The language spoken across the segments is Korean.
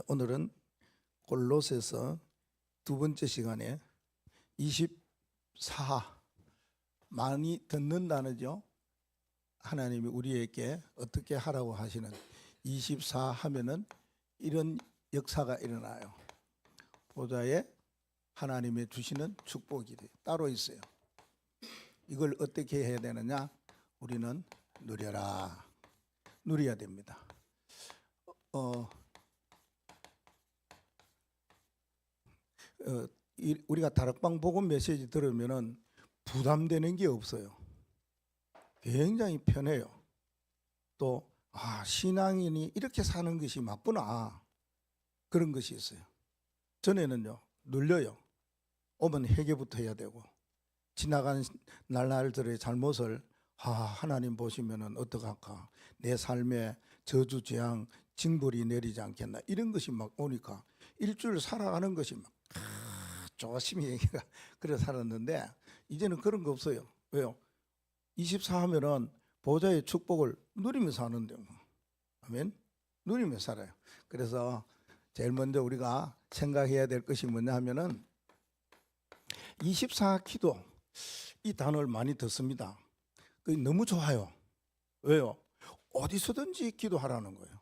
오늘은 골로새서 두 번째 시간에 24 많이 듣는 단어죠. 하나님이 우리에게 어떻게 하라고 하시는 24 하면은 이런 역사가 일어나요. 보좌에 하나님의 주시는 축복이 따로 있어요. 이걸 어떻게 해야 되느냐? 우리는 누려야 됩니다. 우리가 다락방 복음 메시지 들으면은 부담되는 게 없어요. 굉장히 편해요. 또 신앙인이 이렇게 사는 것이 맞구나, 그런 것이 있어요. 전에는요 눌려요. 오면 회개부터 해야 되고, 지나간 날들의 잘못을 하나님 보시면은 어떡할까, 내 삶에 저주 재앙 징벌이 내리지 않겠나, 이런 것이 막 오니까 일주일 살아가는 것이 막 조심히 얘기가 그래 살았는데, 이제는 그런 거 없어요. 왜요? 24 하면은 보좌의 축복을 누리면서 사는데요. 아멘. 누리면서 살아요. 그래서 제일 먼저 우리가 생각해야 될 것이 뭐냐 하면은 24 기도, 이 단어를 많이 듣습니다. 그게 너무 좋아요. 왜요? 어디서든지 기도하라는 거예요.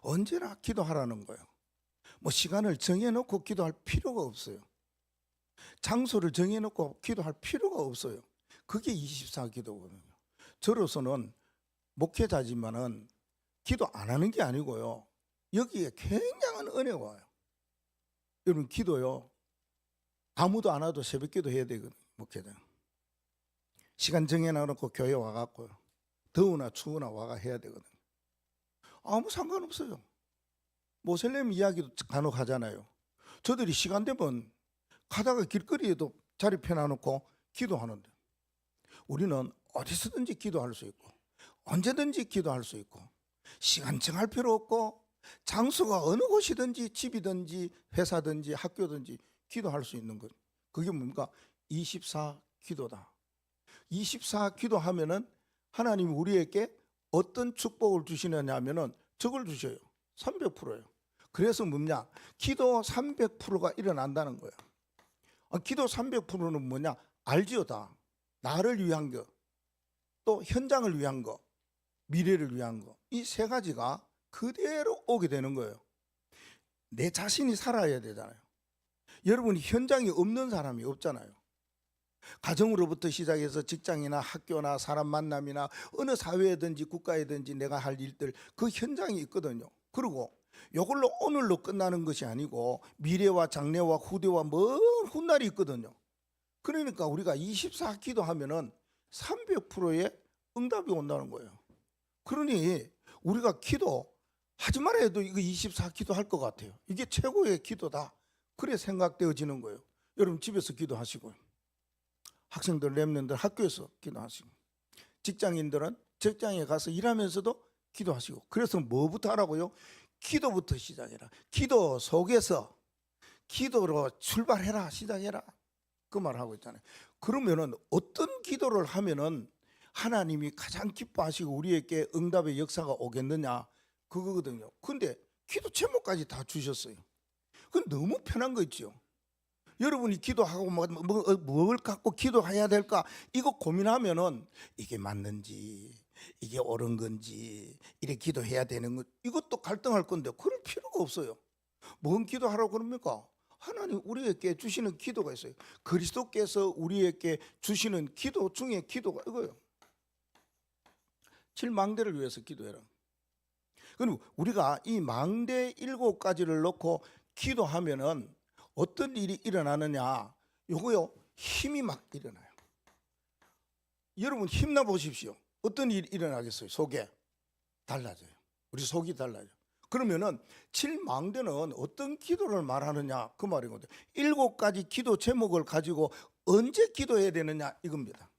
언제나 기도하라는 거예요. 뭐 시간을 정해놓고 기도할 필요가 없어요. 장소를 정해놓고 기도할 필요가 없어요. 그게 24 기도거든요. 저로서는 목회자지만은 기도 안 하는 게 아니고요, 여기에 굉장한 은혜가 와요. 여러분, 기도요, 아무도 안 와도 새벽 기도 해야 되거든요. 목회자 시간 정해놓고 교회 와갖고요, 더우나 추우나 와가 해야 되거든요. 아무 상관없어요. 모슬렘 이야기도 간혹 하잖아요. 저들이 시간 되면 가다가 길거리에도 자리 펴놔놓고 기도하는데, 우리는 어디서든지 기도할 수 있고 언제든지 기도할 수 있고, 시간 정할 필요 없고, 장소가 어느 곳이든지 집이든지 회사든지 학교든지 기도할 수 있는 것, 그게 뭡니까? 24 기도다. 24 기도하면은 하나님이 우리에게 어떤 축복을 주시느냐 하면은 저걸 주셔요. 300%예요. 그래서 뭐냐? 기도 300%가 일어난다는 거예요. 기도 300%는 뭐냐? 알지요, 다. 나를 위한 거, 또 현장을 위한 거, 미래를 위한 거, 이 세 가지가 그대로 오게 되는 거예요. 내 자신이 살아야 되잖아요. 여러분이 현장이 없는 사람이 없잖아요. 가정으로부터 시작해서 직장이나 학교나 사람 만남이나 어느 사회든지 국가에든지 내가 할 일들, 그 현장이 있거든요. 그리고 이걸로 오늘로 끝나는 것이 아니고 미래와 장래와 후대와 먼 훗날이 있거든요. 그러니까 우리가 24 기도하면은 300%의 응답이 온다는 거예요. 그러니 우리가 기도 하지 말아야 해도 이거 24 기도할 것 같아요. 이게 최고의 기도다, 그래 생각되어지는 거예요. 여러분, 집에서 기도하시고요, 학생들, 렘넌들 학교에서 기도하시고, 직장인들은 직장에 가서 일하면서도 기도하시고. 그래서 뭐부터 하라고요? 기도부터 시작해라. 기도 속에서 기도로 출발해라, 시작해라, 그 말 하고 있잖아요. 그러면은 어떤 기도를 하면은 하나님이 가장 기뻐하시고 우리에게 응답의 역사가 오겠느냐, 그거거든요. 근데 기도 제목까지 다 주셨어요. 그건 너무 편한 거 있죠. 여러분이 기도하고 뭘 갖고 기도해야 될까, 이거 고민하면은 이게 맞는지, 이게 옳은 건지, 이렇게 기도해야 되는 것, 이것도 갈등할 건데 그럴 필요가 없어요. 뭔 기도하라고 그럽니까? 하나님 우리에게 주시는 기도가 있어요. 그리스도께서 우리에게 주시는 기도 중에 기도가 이거예요. 7망대를 위해서 기도해라. 그리고 우리가 이 망대 7가지를 놓고 기도하면은 어떤 일이 일어나느냐, 요거요, 힘이 막 일어나요. 여러분 힘나 보십시오. 어떤 일이 일어나겠어요? 속에 달라져요. 우리 속이 달라져요. 그러면은 7망대는 어떤 기도를 말하느냐, 그 말이거든요. 7가지 기도 제목을 가지고 언제 기도해야 되느냐, 이겁니다.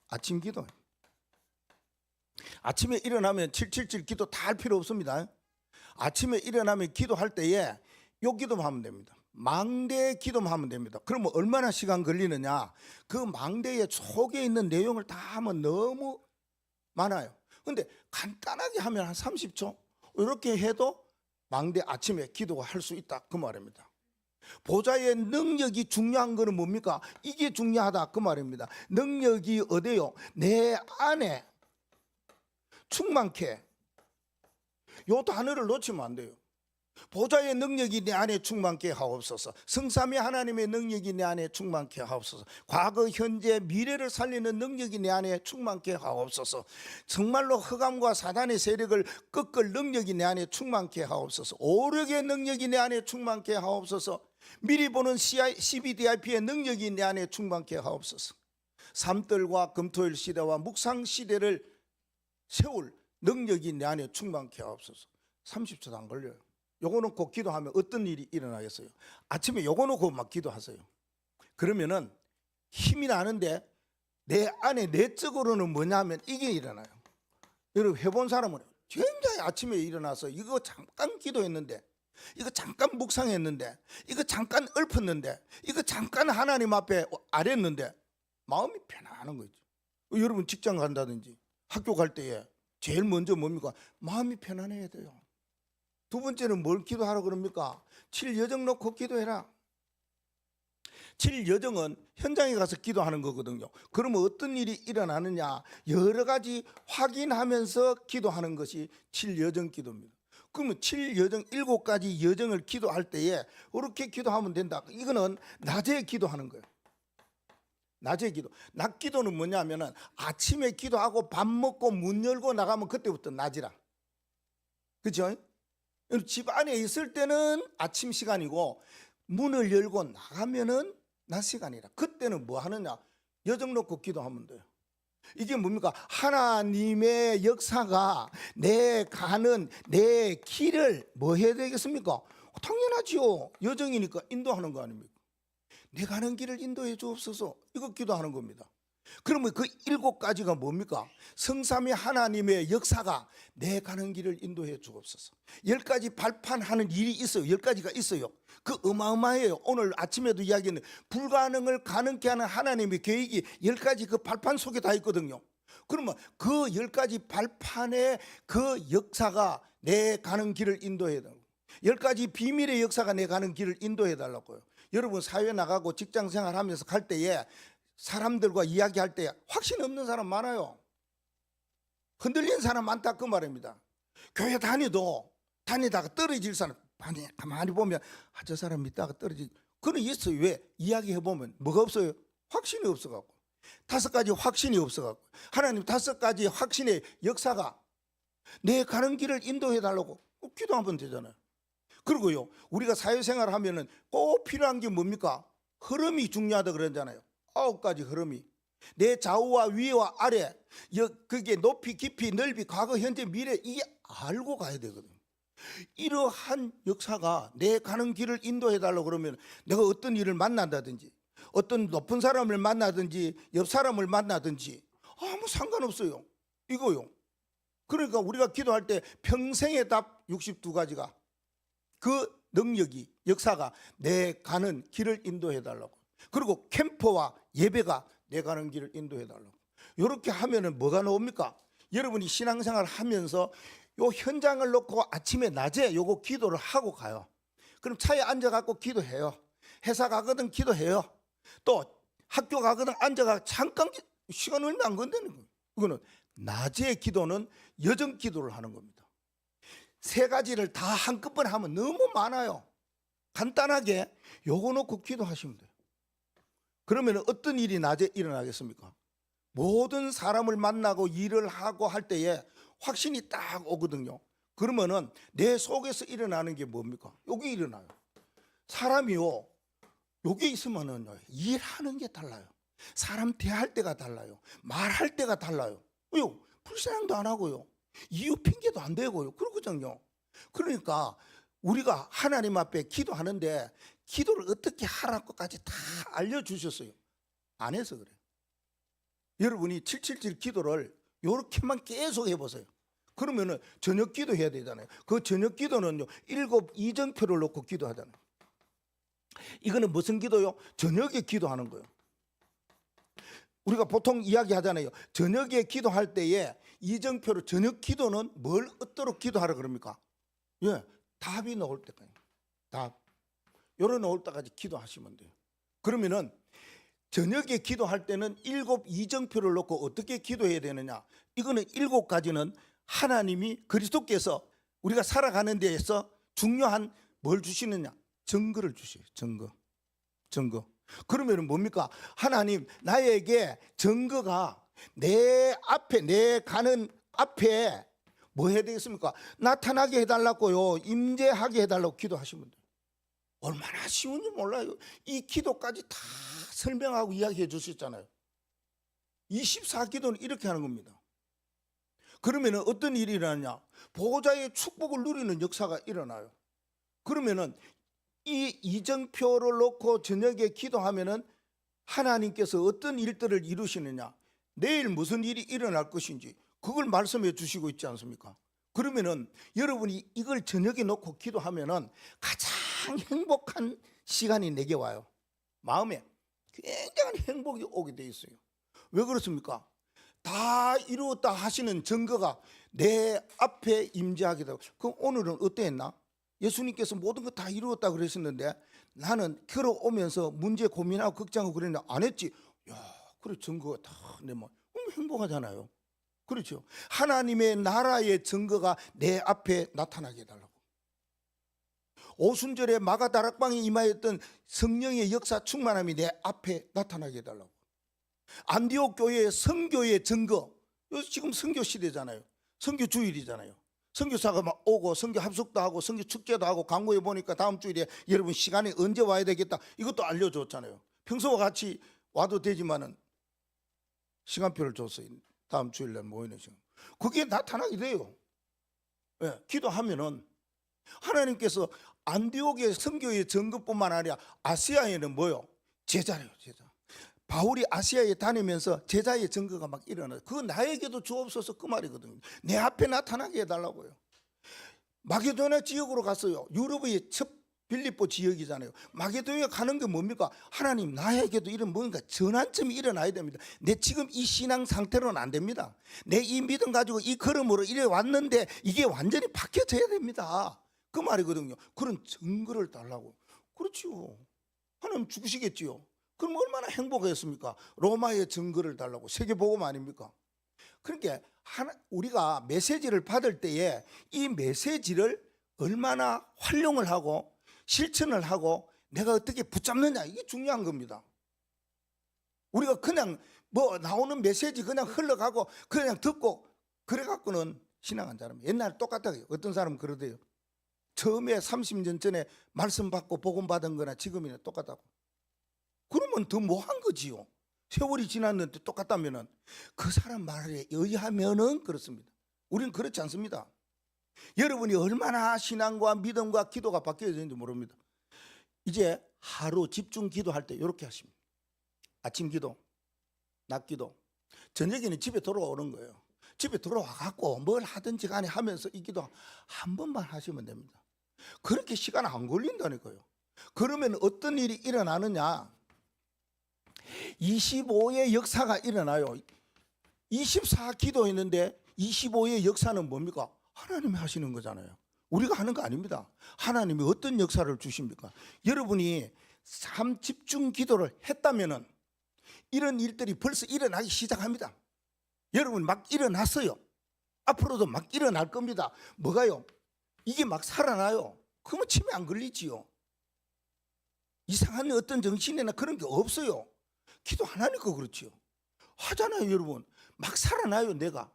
아침 기도. 아침에 일어나면 777 기도 다 할 필요 없습니다. 아침에 일어나면 기도할 때에 요 기도만 하면 됩니다. 망대 기도만 하면 됩니다. 그러면 얼마나 시간 걸리느냐? 그 망대의 속에 있는 내용을 다 하면 너무 많아요. 근데 간단하게 하면 한 30초 이렇게 해도 망대 아침에 기도할 수 있다 그 말입니다. 보좌의 능력이 중요한 거는 뭡니까? 이게 중요하다 그 말입니다. 능력이 어디요? 내 안에 충만케. 요 단어를 놓치면 안 돼요. 보좌의 능력이 내 안에 충만케 하옵소서. 성삼위 하나님의 능력이 내 안에 충만케 하옵소서. 과거 현재 미래를 살리는 능력이 내 안에 충만케 하옵소서. 정말로 흑암과 사단의 세력을 꺾을 능력이 내 안에 충만케 하옵소서. 오력의 능력이 내 안에 충만케 하옵소서. 미리 보는 CBDIP의 능력이 내 안에 충만케 하옵소서. 삼떨과 금토일 시대와 묵상 시대를 세울 능력이 내 안에 충만케 하옵소서. 30초도 안 걸려요. 요거 놓고 기도하면 어떤 일이 일어나겠어요? 아침에 요거 놓고 막 기도하세요. 그러면은 힘이 나는데 내 안에 내적으로는 뭐냐면 이게 일어나요. 여러분 해본 사람은 굉장히 아침에 일어나서 이거 잠깐 기도했는데, 이거 잠깐 묵상했는데, 이거 잠깐 읊었는데, 이거 잠깐 하나님 앞에 아랬는데 마음이 편안한 거죠. 여러분 직장 간다든지 학교 갈 때에 제일 먼저 뭡니까? 마음이 편안해야 돼요. 두 번째는 뭘 기도하라 그럽니까? 7여정 놓고 기도해라. 7여정은 현장에 가서 기도하는 거거든요. 그러면 어떤 일이 일어나느냐? 여러 가지 확인하면서 기도하는 것이 7여정 기도입니다. 그러면 7여정 7가지 여정을 기도할 때에 이렇게 기도하면 된다. 이거는 낮에 기도하는 거예요. 낮에 기도. 낮 기도는 뭐냐면은 아침에 기도하고 밥 먹고 문 열고 나가면 그때부터 낮이라. 그렇죠? 집 안에 있을 때는 아침 시간이고 문을 열고 나가면은 낮 시간이라. 그때는 뭐 하느냐? 여정 놓고 기도하면 돼요. 이게 뭡니까? 하나님의 역사가 내 가는 내 길을 뭐 해야 되겠습니까? 당연하지요. 여정이니까 인도하는 거 아닙니까? 내 가는 길을 인도해 주옵소서. 이거 기도하는 겁니다. 그러면 그 7가지가 뭡니까? 성삼위 하나님의 역사가 내 가는 길을 인도해 주옵소서. 10가지 발판하는 일이 있어요. 10가지가 있어요. 그 어마어마해요. 오늘 아침에도 이야기했는데 불가능을 가능케 하는 하나님의 계획이 10가지 그 발판 속에 다 있거든요. 그러면 그 10가지 발판의 그 역사가 내 가는 길을 인도해 달라고. 10가지 비밀의 역사가 내 가는 길을 인도해 달라고요. 여러분 사회 나가고 직장 생활하면서 갈 때에 사람들과 이야기할 때 확신 없는 사람 많아요. 흔들린 사람 많다 그 말입니다. 교회 다니다가 떨어질 사람 가만히 보면 저 사람 믿다가 떨어질 그런 있어요. 왜? 이야기해보면 뭐가 없어요? 확신이 없어갖고. 5가지 확신이 없어갖고. 하나님 5가지 확신의 역사가 내 가는 길을 인도해달라고 기도하면 되잖아요. 그리고요 우리가 사회생활을 하면은 꼭 필요한 게 뭡니까? 흐름이 중요하다 그러잖아요. 9가지 흐름이 내 좌우와 위와 아래 그게 높이 깊이 넓이 과거 현재 미래 이게 알고 가야 되거든요. 이러한 역사가 내 가는 길을 인도해 달라고 그러면 내가 어떤 일을 만난다든지 어떤 높은 사람을 만나든지 옆 사람을 만나든지 아무 상관없어요. 이거요. 그러니까 우리가 기도할 때 평생의 답 62가지가 그 능력이 역사가 내 가는 길을 인도해 달라고. 그리고 캠프와 예배가 내 가는 길을 인도해 달라고. 이렇게 하면은 뭐가 나옵니까? 여러분이 신앙생활 하면서 요 현장을 놓고 아침에 낮에 요거 기도를 하고 가요. 그럼 차에 앉아갖고 기도해요. 회사 가거든 기도해요. 또 학교 가거든 앉아가 잠깐 시간 얼마 안 건드는 거예요. 이거는 낮에 기도는 여정 기도를 하는 겁니다. 3가지를 다 한꺼번에 하면 너무 많아요. 간단하게 요거 놓고 기도하시면 돼요. 그러면 어떤 일이 낮에 일어나겠습니까? 모든 사람을 만나고 일을 하고 할 때에 확신이 딱 오거든요. 그러면은 내 속에서 일어나는 게 뭡니까? 여기 일어나요. 사람이요 여기 있으면은 일하는 게 달라요. 사람 대할 때가 달라요. 말할 때가 달라요. 왜요? 불신앙도 안 하고요. 이유 핑계도 안 대고요. 그렇거든요. 그러니까 우리가 하나님 앞에 기도하는데 기도를 어떻게 하라고까지 다 알려주셨어요. 안 해서 그래요. 여러분이 777 기도를 이렇게만 계속 해보세요. 그러면은 저녁 기도 해야 되잖아요. 그 저녁 기도는요 7 이정표를 놓고 기도하잖아요. 이거는 무슨 기도요? 저녁에 기도하는 거예요. 우리가 보통 이야기하잖아요. 저녁에 기도할 때에 이정표로 저녁 기도는 뭘 어도록 기도하라 그럽니까? 예, 답이 나올 때까지, 답 요런 나올 때까지 기도하시면 돼요. 그러면은 저녁에 기도할 때는 7 이정표를 놓고 어떻게 기도해야 되느냐? 이거는 7가지는 하나님이 그리스도께서 우리가 살아가는 데에서 중요한 뭘 주시느냐? 증거를 주셔요. 증거. 그러면 뭡니까? 하나님 나에게 증거가 내 앞에, 내 가는 앞에 뭐 해야 되겠습니까? 나타나게 해달라고요. 임재하게 해달라고 기도하시면 돼요. 얼마나 쉬운지 몰라요. 이 기도까지 다 설명하고 이야기해 주셨잖아요. 24기도는 이렇게 하는 겁니다. 그러면 어떤 일이 일어나냐? 보호자의 축복을 누리는 역사가 일어나요. 그러면은 이 이정표를 놓고 저녁에 기도하면은 하나님께서 어떤 일들을 이루시느냐, 내일 무슨 일이 일어날 것인지 그걸 말씀해 주시고 있지 않습니까? 그러면은 여러분이 이걸 저녁에 놓고 기도하면은 가장 행복한 시간이 내게 와요. 마음에 굉장한 행복이 오게 돼 있어요. 왜 그렇습니까? 다 이루었다 하시는 증거가 내 앞에 임재하게 되고. 그럼 오늘은 어땠나? 예수님께서 모든 거 다 이루었다 그러셨는데 나는 걸어오면서 문제 고민하고 걱정하고 그랬는데 안 했지. 야, 그래 증거가 다 내 마음 행복하잖아요. 그렇죠. 하나님의 나라의 증거가 내 앞에 나타나게 해달라고. 오순절에 마가다락방에 임하였던 성령의 역사 충만함이 내 앞에 나타나게 해달라고. 안디옥 교회의 선교의 증거, 지금 선교 시대잖아요. 선교 주일이잖아요. 선교사가 막 오고 선교 합숙도 하고 선교 축제도 하고 광고에 보니까 다음 주일에 여러분 시간이 언제 와야 되겠다 이것도 알려줬잖아요. 평소와 같이 와도 되지만은 시간표를 줬어요. 다음 주일날 모이는 시간. 그게 나타나게 돼요. 예, 기도하면은 하나님께서 안디옥의 선교의 증거뿐만 아니라 아시아에는 뭐요? 제자래요, 제자. 바울이 아시아에 다니면서 제자의 증거가 막 일어나요. 그거 나에게도 주옵소서 그 말이거든요. 내 앞에 나타나게 해달라고요. 마게도냐 지역으로 갔어요. 유럽의 첫 빌립보 지역이잖아요. 마게도냐 가는 게 뭡니까? 하나님 나에게도 이런 뭔가 전환점이 일어나야 됩니다. 내 지금 이 신앙 상태로는 안 됩니다. 내 이 믿음 가지고 이 걸음으로 이래 왔는데 이게 완전히 바뀌어져야 됩니다. 그 말이거든요. 그런 증거를 달라고. 그렇지요. 하나님 죽으시겠지요. 그럼 얼마나 행복했습니까? 로마의 증거를 달라고. 세계복음 아닙니까? 그러니까 우리가 메시지를 받을 때에 이 메시지를 얼마나 활용을 하고 실천을 하고 내가 어떻게 붙잡느냐, 이게 중요한 겁니다. 우리가 그냥 뭐 나오는 메시지 그냥 흘러가고 그냥 듣고 그래 갖고는 신앙 안 잘합니다. 옛날에 똑같아요. 어떤 사람은 그러대요. 처음에 30년 전에 말씀 받고 복음 받은 거나 지금이나 똑같다고. 그러면 더 뭐한 거지요. 세월이 지났는데 똑같다면은 그 사람 말에 의하면은 그렇습니다. 우리는 그렇지 않습니다. 여러분이 얼마나 신앙과 믿음과 기도가 바뀌어졌는지 모릅니다. 이제 하루 집중 기도할 때 이렇게 하십니다. 아침 기도, 낮 기도, 저녁에는 집에 돌아오는 거예요. 집에 돌아와 갖고 뭘 하든지 간에 하면서 이 기도 한 번만 하시면 됩니다. 그렇게 시간 안 걸린다니까요. 그러면 어떤 일이 일어나느냐? 25의 역사가 일어나요. 24 기도했는데 25의 역사는 뭡니까? 하나님이 하시는 거잖아요. 우리가 하는 거 아닙니다. 하나님이 어떤 역사를 주십니까? 여러분이 삶 집중 기도를 했다면은 이런 일들이 벌써 일어나기 시작합니다. 여러분 막 일어났어요. 앞으로도 막 일어날 겁니다. 뭐가요? 이게 막 살아나요. 그러면 치매 안 걸리지요. 이상한 어떤 정신이나 그런 게 없어요. 기도 안 하니까 그렇지요. 하잖아요, 여러분. 막 살아나요, 내가.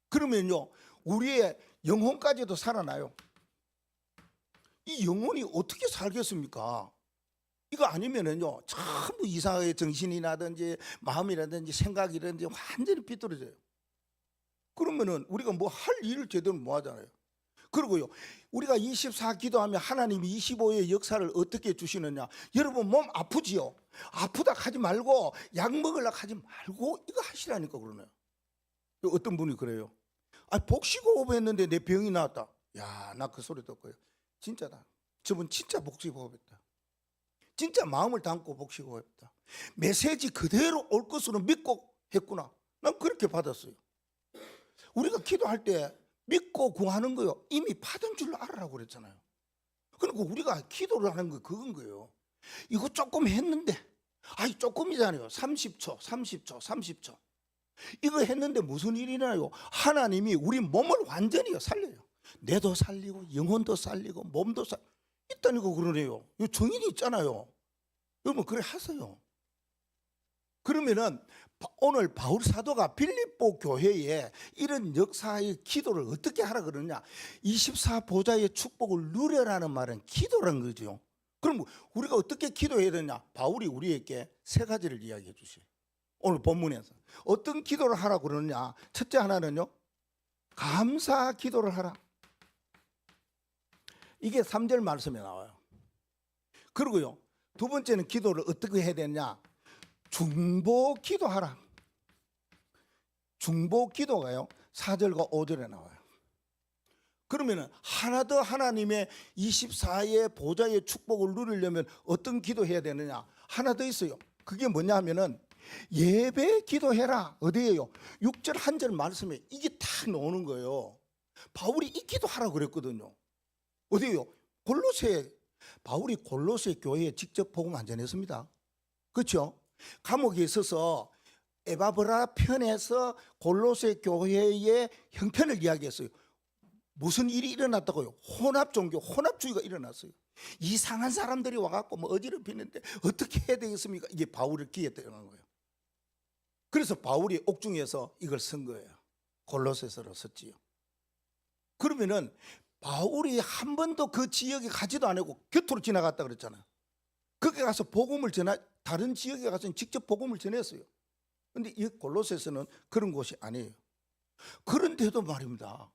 그러면요, 우리의 영혼까지도 살아나요. 이 영혼이 어떻게 살겠습니까? 이거 아니면은요, 전부 이상하게 정신이라든지 마음이라든지 생각이라든지 완전히 삐뚤어져요. 그러면은 우리가 뭐 할 일을 제대로 못 하잖아요. 그리고요, 우리가 24 기도하면 하나님이 25의 역사를 어떻게 주시느냐? 여러분 몸 아프지요? 아프다 하지 말고 약 먹으려고 하지 말고 이거 하시라니까 그러네요. 어떤 분이 그래요. 아, 복식호흡 했는데 내 병이 나왔다. 야, 나 그 소리 듣고요. 진짜다. 저분 진짜 복식호흡했다. 진짜 마음을 담고 복식호흡했다. 메시지 그대로 올 것으로 믿고 했구나. 난 그렇게 받았어요. 우리가 기도할 때 믿고 구하는 거요. 이미 받은 줄로 알아라고 그랬잖아요. 그러니까 우리가 기도를 하는 거 그건 거예요. 이거 조금 했는데, 아이 조금이잖아요. 30초, 30초, 30초. 이거 했는데 무슨 일이 나요? 하나님이 우리 몸을 완전히 살려요. 뇌도 살리고 영혼도 살리고 몸도 있다니까 그러네요. 이 증인이 있잖아요. 여러분 그래 하세요. 그러면은 오늘 바울 사도가 빌립보 교회에 이런 역사의 기도를 어떻게 하라 그러냐? 24 보좌의 축복을 누려라는 말은 기도라는 거죠. 그럼 우리가 어떻게 기도해야 되냐? 바울이 우리에게 세 가지를 이야기해 주세요. 오늘 본문에서 어떤 기도를 하라 그러느냐? 첫째 하나는요, 감사 기도를 하라. 이게 3절 말씀에 나와요. 그리고요, 두 번째는 기도를 어떻게 해야 되냐? 중보 기도하라. 중보 기도가요 4절과 5절에 나와요. 그러면은 하나 더 하나님의 24의 보좌의 축복을 누리려면 어떤 기도해야 되느냐? 하나 더 있어요. 그게 뭐냐 하면은 예배 기도해라. 어디에요? 6절 한 절 말씀에 이게 다 나오는 거예요. 바울이 이 기도하라 그랬거든요. 어디에요? 골로새. 바울이 골로새 교회에 직접 복음 안 전했습니다. 그렇죠? 감옥에 있어서 에바브라 편에서 골로새 교회의 형편을 이야기했어요. 무슨 일이 일어났다고요? 혼합 종교, 혼합주의가 일어났어요. 이상한 사람들이 와갖고 뭐 어지럽히는데 어떻게 해야 되겠습니까? 이게 바울을 기했던 거예요. 그래서 바울이 옥중에서 이걸 쓴 거예요. 골로새서를 썼지요. 그러면은 바울이 한 번도 그 지역에 가지도 않고 곁으로 지나갔다 그랬잖아요. 거기 가서 복음을 다른 지역에 가서 직접 복음을 전했어요. 그런데 이 골로새서는 그런 곳이 아니에요. 그런데도 말입니다.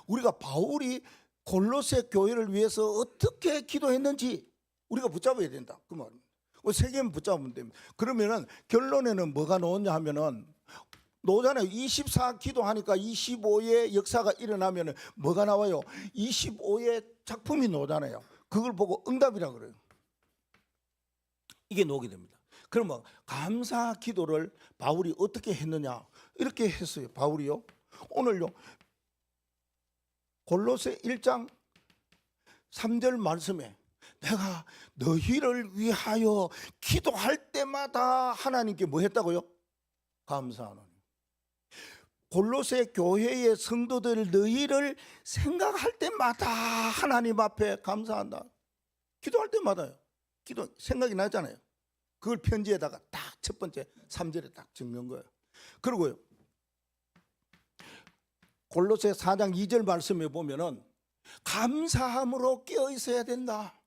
우리가 바울이 골로새 교회를 위해서 어떻게 기도했는지 우리가 붙잡아야 된다. 그 말입니다. 세 개만 붙잡으면 됩니다. 그러면은 결론에는 뭐가 나오냐 하면은 나오잖아요. 24 기도하니까 25의 역사가 일어나면은 뭐가 나와요? 25의 작품이 나오잖아요. 그걸 보고 응답이라 그래요. 이게 나오게 됩니다. 그러면 감사 기도를 바울이 어떻게 했느냐? 이렇게 했어요. 바울이요. 오늘요. 골로새 1장 3절 말씀에 내가 너희를 위하여 기도할 때마다 하나님께 뭐 했다고요? 감사하노니. 골로새 교회의 성도들 너희를 생각할 때마다 하나님 앞에 감사한다. 기도할 때마다요. 기도 생각이 나잖아요. 그걸 편지에다가 딱 첫 번째 3절에 딱 적는 거예요. 그리고요. 골로새 4장 2절 말씀에 보면은 감사함으로 깨어 있어야 된다.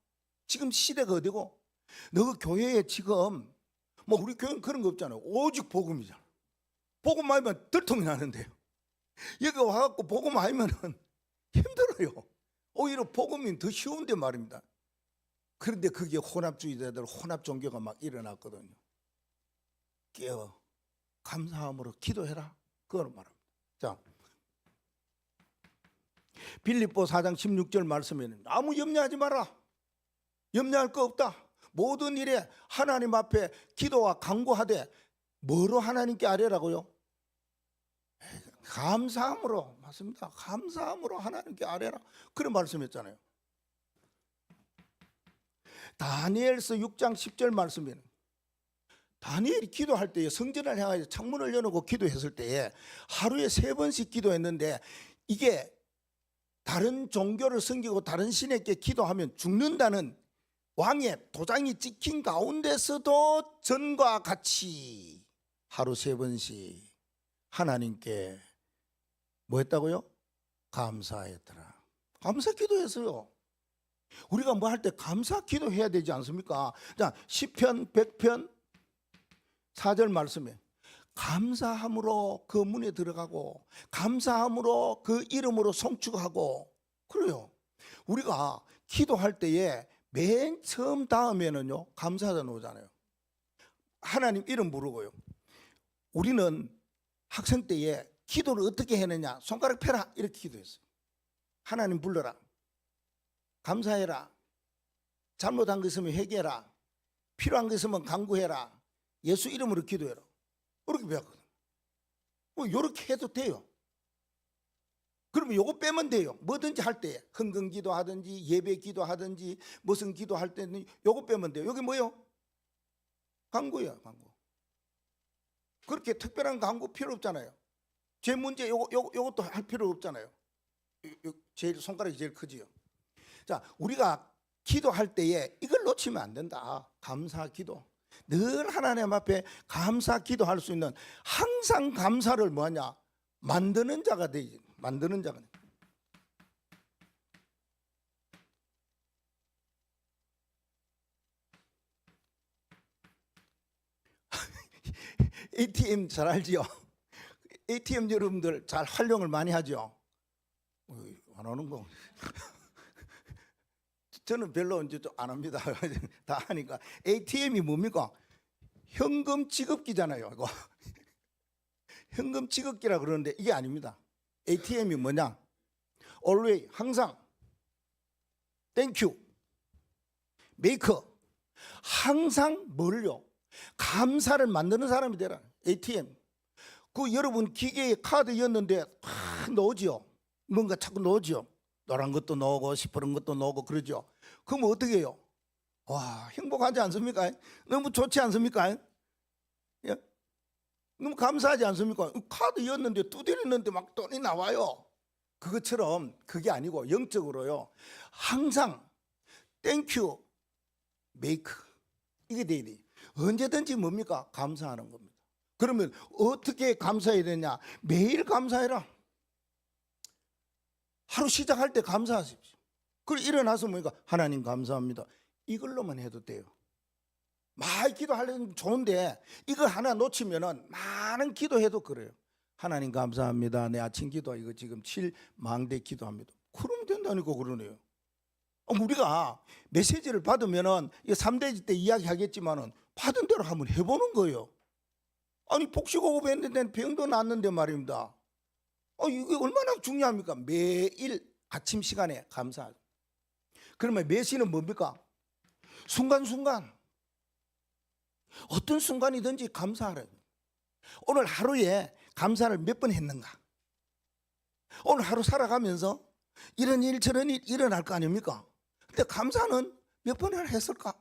지금 시대가 어디고? 너 교회에 지금 뭐 우리 교회는 그런 거 없잖아요. 오직 복음이잖아. 복음 아니면 들통이 나는데요. 여기 와갖고 복음 아니면은 힘들어요. 오히려 복음이 더 쉬운데 말입니다. 그런데 그게 혼합주의자들 혼합 종교가 막 일어났거든요. 깨어 감사함으로 기도해라. 그걸 말합니다. 자, 빌립보 4장 16절 말씀에는 아무 염려하지 마라. 염려할 거 없다. 모든 일에 하나님 앞에 기도와 간구하되 뭐로 하나님께 아뢰라고요? 감사함으로. 맞습니다. 감사함으로 하나님께 아뢰라. 그런 말씀했잖아요. 다니엘서 6장 10절 말씀에는 다니엘이 기도할 때에 성전을 향하여 창문을 열어놓고 기도했을 때에 하루에 3번씩 기도했는데 이게 다른 종교를 섬기고 다른 신에게 기도하면 죽는다는 왕의 도장이 찍힌 가운데서도 전과 같이 하루 3번씩 하나님께 뭐 했다고요? 감사했더라. 감사 기도했어요. 우리가 뭐 할 때 감사 기도해야 되지 않습니까? 자, 시편 100편 4절 말씀에 감사함으로 그 문에 들어가고 감사함으로 그 이름으로 송축하고 그래요. 우리가 기도할 때에 맨 처음 다음에는요 감사하다 나오잖아요. 하나님 이름 부르고요. 우리는 학생 때에 기도를 어떻게 했느냐? 손가락 펴라 이렇게 기도했어요. 하나님 불러라. 감사해라. 잘못한 거 있으면 회개해라. 필요한 거 있으면 간구해라. 예수 이름으로 기도해라. 이렇게 배웠거든. 뭐 이렇게 해도 돼요. 그러면 요거 빼면 돼요. 뭐든지 할 때, 헌금 기도하든지 예배 기도하든지 무슨 기도할 때는 요거 빼면 돼요. 여기 뭐요? 간구예요, 간구. 그렇게 특별한 간구 필요 없잖아요. 제 문제 요것도 할 필요 없잖아요. 제일 손가락이 제일 크지요. 자, 우리가 기도할 때에 이걸 놓치면 안 된다. 감사 기도. 늘 하나님 앞에 감사 기도할 수 있는, 항상 감사를 뭐하냐? 만드는 자가 되지. 만드는 자가. ATM 잘 알지요? ATM 여러분들 잘 활용을 많이 하죠? 안 하는 거. 저는 별로 이제 좀 안 합니다. 다 하니까. ATM이 뭡니까? 현금 지급기잖아요. 이거. 현금 지급기라 그러는데 이게 아닙니다. ATM이 뭐냐? always, 항상, thank you, make, 항상 뭘요? 감사를 만드는 사람이 되라. ATM. 그 여러분 기계에 카드였는데 넣어지요. 뭔가 자꾸 넣어지요. 노란 것도 넣고 시퍼런 것도 넣고 그러죠. 그럼 어떻게 해요? 와, 행복하지 않습니까? 너무 좋지 않습니까? 예? 너무 감사하지 않습니까? 카드였는데 두드렸는데 막 돈이 나와요. 그것처럼 그게 아니고 영적으로요. 항상 thank you, make, 이게 돼야 돼요. 언제든지 뭡니까? 감사하는 겁니다. 그러면 어떻게 감사해야 되냐? 매일 감사해라. 하루 시작할 때 감사하십시오. 그리고 일어나서 뭡니까? 하나님 감사합니다. 이걸로만 해도 돼요. 많이 기도하려면 좋은데 이거 하나 놓치면은 많은 기도해도 그래요. 하나님 감사합니다. 내 아침 기도 이거 지금 7망대 기도합니다. 그러면 된다니까 그러네요. 우리가 메시지를 받으면은 3대지 때 이야기하겠지만은 받은 대로 한번 해보는 거예요. 아니 복식호흡 했는데 병도 낫는데 말입니다. 이게 얼마나 중요합니까? 매일 아침 시간에 감사하고. 그러면 메시는 뭡니까? 순간순간 어떤 순간이든지 감사하라. 오늘 하루에 감사를 몇 번 했는가? 오늘 하루 살아가면서 이런 일 저런 일 일어날 거 아닙니까? 근데 감사는 몇 번을 했을까?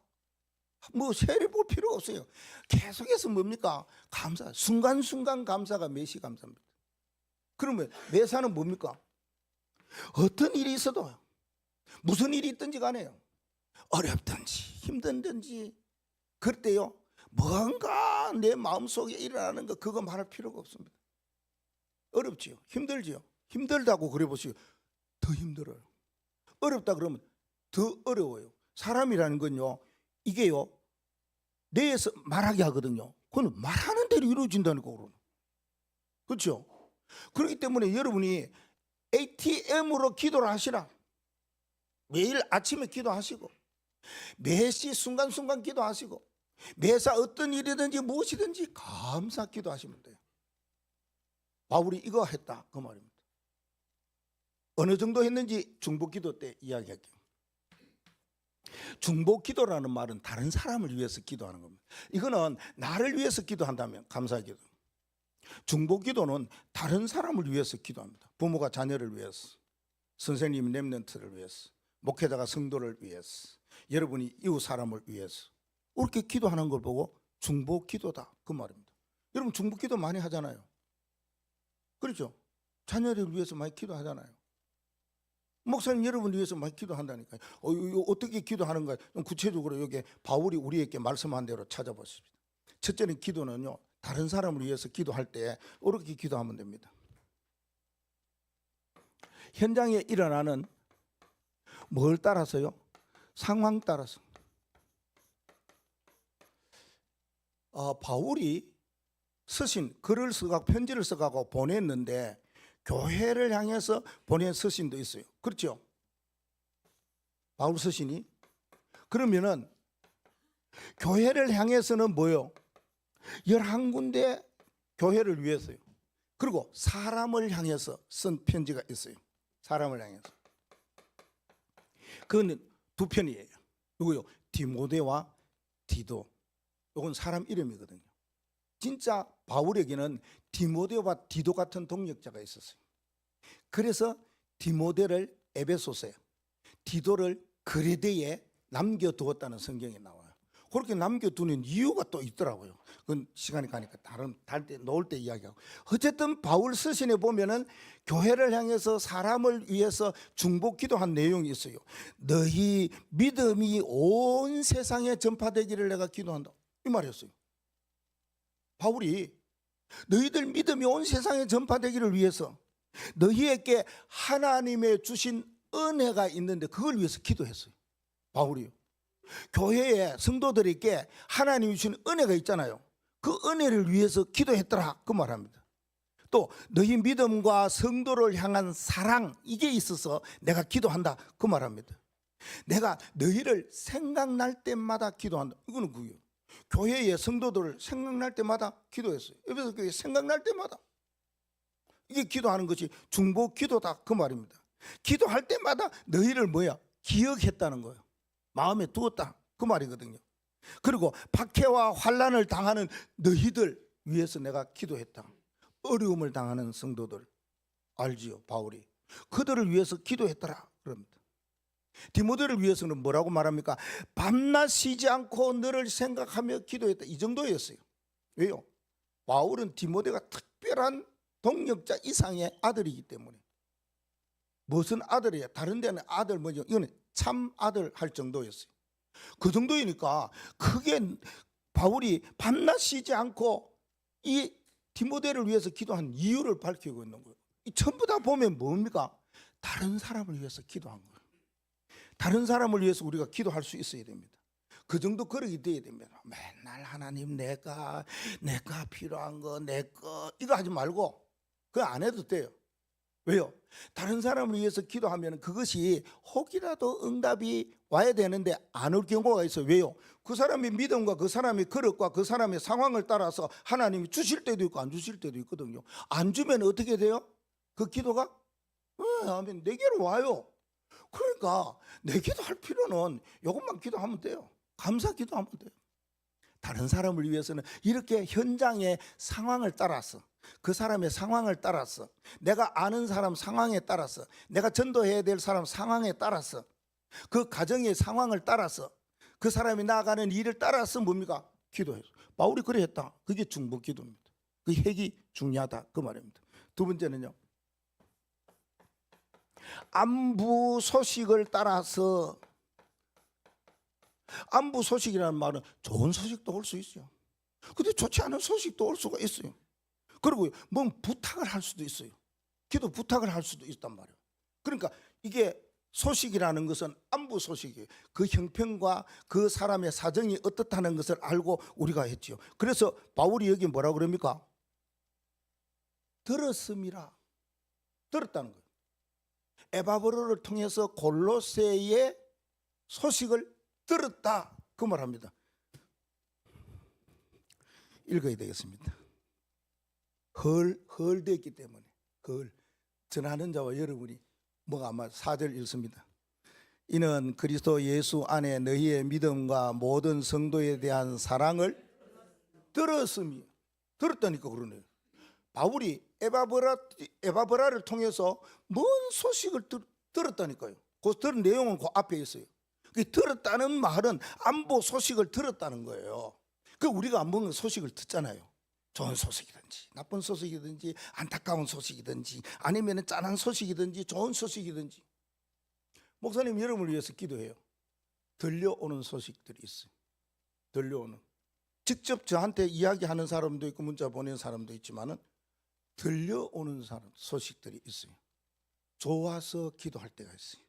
뭐 세를 볼 필요가 없어요. 계속해서 뭡니까? 감사, 순간순간 감사가 메시 감사입니다. 그러면 매사는 뭡니까? 어떤 일이 있어도 무슨 일이 있든지 간에요. 어렵든지 힘든지 그럴 때요. 뭔가 내 마음속에 일어나는 거 그거 말할 필요가 없습니다. 어렵지요. 힘들지요. 힘들다고 그래 보시오. 더 힘들어요. 어렵다 그러면 더 어려워요. 사람이라는 건요. 이게요. 내에서 말하게 하거든요. 그건 말하는 대로 이루어진다니까 그러는. 그렇죠? 그렇기 때문에 여러분이 ATM으로 기도를 하시라. 매일 아침에 기도하시고 매시 순간순간 기도하시고 매사 어떤 일이든지 무엇이든지 감사 기도하시면 돼요. 바울이 이거 했다 그 말입니다. 어느 정도 했는지 중보기도 때 이야기할게요. 중보기도라는 말은 다른 사람을 위해서 기도하는 겁니다. 이거는 나를 위해서 기도한다면 감사기도. 중보기도는 다른 사람을 위해서 기도합니다. 부모가 자녀를 위해서, 선생님이 렘넌트를 위해서, 목회자가 성도를 위해서, 여러분이 이웃 사람을 위해서 이렇게 기도하는 걸 보고 중보기도다 그 말입니다. 여러분 중보기도 많이 하잖아요. 그렇죠? 자녀를 위해서 많이 기도하잖아요. 목사님 여러분을 위해서 많이 기도한다니까요. 어떻게 기도하는가 좀 구체적으로 여기 바울이 우리에게 말씀한 대로 찾아보십시오. 첫째는 기도는요. 다른 사람을 위해서 기도할 때 이렇게 기도하면 됩니다. 현장에 일어나는 뭘 따라서요? 상황 따라서. 바울이 서신, 글을 써가고 편지를 써가고 보냈는데 교회를 향해서 보낸 서신도 있어요. 그렇죠? 바울 서신이. 그러면은 교회를 향해서는 뭐요? 11군데 교회를 위해서요. 그리고 사람을 향해서 쓴 편지가 있어요. 사람을 향해서. 그건 두 편이에요. 누구요? 디모데와 디도. 이건 사람 이름이거든요. 진짜 바울에게는 디모데와 디도 같은 동역자가 있었어요. 그래서 디모데를 에베소서에, 디도를 그레데에 남겨두었다는 성경이 나와요. 그렇게 남겨두는 이유가 또 있더라고요. 그건 시간이 가니까 다른 때 놓을 때 이야기하고. 어쨌든 바울 서신에 보면은 교회를 향해서 사람을 위해서 중보 기도한 내용이 있어요. 너희 믿음이 온 세상에 전파되기를 내가 기도한다, 이 말이었어요. 바울이 너희들 믿음이 온 세상에 전파되기를 위해서 너희에게 하나님의 주신 은혜가 있는데 그걸 위해서 기도했어요. 바울이요. 교회에 성도들에게 하나님이 주신 은혜가 있잖아요. 그 은혜를 위해서 기도했더라, 그 말합니다. 또 너희 믿음과 성도를 향한 사랑, 이게 있어서 내가 기도한다, 그 말합니다. 내가 너희를 생각날 때마다 기도한다, 이거는 그게요. 교회의 성도들을 생각날 때마다 기도했어요. 에베소 교회 생각날 때마다, 이게 기도하는 것이 중보 기도다, 그 말입니다. 기도할 때마다 너희를 기억했다는 거예요. 마음에 두었다, 그 말이거든요. 그리고 박해와 환난을 당하는 너희들 위해서 내가 기도했다. 어려움을 당하는 성도들 알지요, 바울이. 그들을 위해서 기도했더라, 그럽니다. 디모데를 위해서는 뭐라고 말합니까? 밤낮 쉬지 않고 너를 생각하며 기도했다, 이 정도였어요. 왜요? 바울은 디모데가 특별한 동력자 이상의 아들이기 때문에. 무슨 아들이야? 다른 데는 아들 뭐죠? 이거는 참 아들 할 정도였어요. 그 정도이니까 크게 바울이 밤낮 쉬지 않고 이 디모데를 위해서 기도한 이유를 밝히고 있는 거예요. 이 전부 다 보면 뭡니까? 다른 사람을 위해서 기도한 거예요. 다른 사람을 위해서 우리가 기도할 수 있어야 됩니다. 그 정도 그릇이 돼야 됩니다. 맨날 하나님 내가 필요한 거 내거 이거 하지 말고 그거 안 해도 돼요. 왜요? 다른 사람을 위해서 기도하면 그것이 혹이라도 응답이 와야 되는데 안 올 경우가 있어요. 왜요? 그 사람의 믿음과 그 사람의 그릇과 그 사람의 상황을 따라서 하나님이 주실 때도 있고 안 주실 때도 있거든요. 안 주면 어떻게 돼요? 그 기도가 하면 내게로 와요. 그러니까 내 기도할 필요는 이것만 기도하면 돼요. 감사 기도하면 돼요. 다른 사람을 위해서는 이렇게 현장의 상황을 따라서, 그 사람의 상황을 따라서, 내가 아는 사람 상황에 따라서, 내가 전도해야 될 사람 상황에 따라서, 그 가정의 상황을 따라서, 그 사람이 나아가는 일을 따라서 뭡니까? 기도해요. 바울이 그래 했다. 그게 중보 기도입니다. 그 핵이 중요하다, 그 말입니다. 두 번째는요, 안부 소식을 따라서. 안부 소식이라는 말은 좋은 소식도 올 수 있어요. 근데 좋지 않은 소식도 올 수가 있어요. 그리고 뭔 부탁을 할 수도 있어요. 기도 부탁을 할 수도 있단 말이에요. 그러니까 이게 소식이라는 것은 안부 소식이에요. 그 형편과 그 사람의 사정이 어떻다는 것을 알고 우리가 했죠. 그래서 바울이 여기 뭐라 그럽니까? 들었음이라. 들었다는 거예요. 에바브로를 통해서 골로새의 소식을 들었다, 그 말합니다. 읽어야 되겠습니다. 헐되었기 때문에. 전하는 자와 여러분이 뭐가 아마 4절 읽습니다. 이는 그리스도 예수 안에 너희의 믿음과 모든 성도에 대한 사랑을 들었음이. 들었다니까 그러네요. 바울이 에바브라를 통해서 뭔 소식을 들었다니까요. 그 들은 내용은 그 앞에 있어요. 들었다는 말은 안보 소식을 들었다는 거예요. 그 우리가 뭔 소식을 듣잖아요. 좋은 소식이든지 나쁜 소식이든지 안타까운 소식이든지 아니면 짠한 소식이든지 좋은 소식이든지. 목사님 여러분을 위해서 기도해요. 들려오는 소식들이 있어요. 들려오는. 직접 저한테 이야기하는 사람도 있고 문자 보내는 사람도 있지만은 들려오는 소식들이 있어요. 좋아서 기도할 때가 있어요.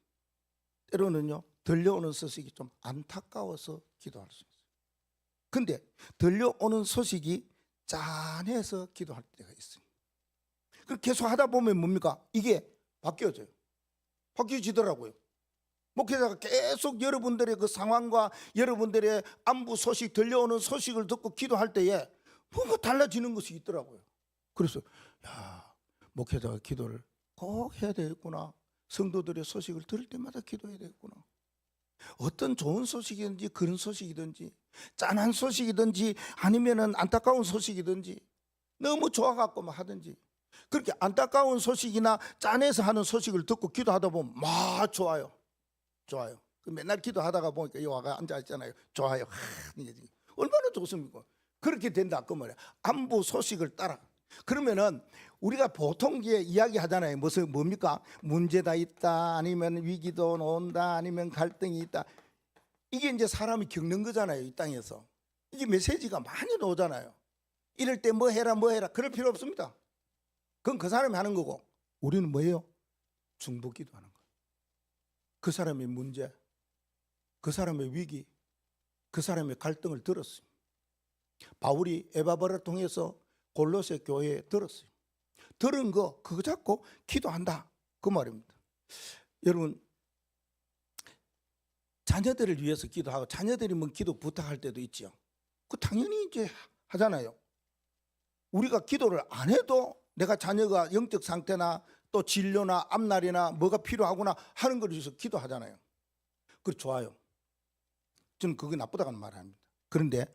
때로는요, 들려오는 소식이 좀 안타까워서 기도할 수 있어요. 근데 들려오는 소식이 짠해서 기도할 때가 있어요. 그 계속 하다 보면 뭡니까? 이게 바뀌어져요. 바뀌어지더라고요. 목회자가 계속 여러분들의 그 상황과 여러분들의 안부 소식, 들려오는 소식을 듣고 기도할 때에 뭔가 달라지는 것이 있더라고요. 그래서 목회자가 기도를 꼭 해야 되겠구나. 성도들의 소식을 들을 때마다 기도해야 되겠구나. 어떤 좋은 소식이든지 그런 소식이든지 짠한 소식이든지 아니면은 안타까운 소식이든지 너무 좋아갖고 막 하든지 그렇게 안타까운 소식이나 짠해서 하는 소식을 듣고 기도하다 보면 막 좋아요. 좋아요. 맨날 기도하다가 보니까 여기 와가 앉아 있잖아요. 좋아요. 얼마나 좋습니까? 그렇게 된다 그 말이야. 안부 소식을 따라. 그러면은 우리가 보통 이야기 하잖아요. 무슨 뭡니까? 문제가 있다, 아니면 위기도 온다, 아니면 갈등이 있다. 이게 이제 사람이 겪는 거잖아요. 이 땅에서. 이게 메시지가 많이 나오잖아요. 이럴 때 뭐 해라 뭐 해라 그럴 필요 없습니다. 그건 그 사람이 하는 거고, 우리는 뭐예요? 중보기도 하는 거예요. 그 사람의 문제, 그 사람의 위기, 그 사람의 갈등을 들었어요. 바울이 에바브라를 통해서 골로새 교회에 들었어요. 들은 거 그거 잡고 기도한다 그 말입니다. 여러분, 자녀들을 위해서 기도하고 자녀들이 뭐 기도 부탁할 때도 있죠. 그 당연히 이제 하잖아요. 우리가 기도를 안 해도 내가 자녀가 영적 상태나 또 진료나 앞날이나 뭐가 필요하구나 하는 걸 위해서 기도하잖아요. 그래 좋아요. 저는 그게 나쁘다고는 말 아닙니다. 그런데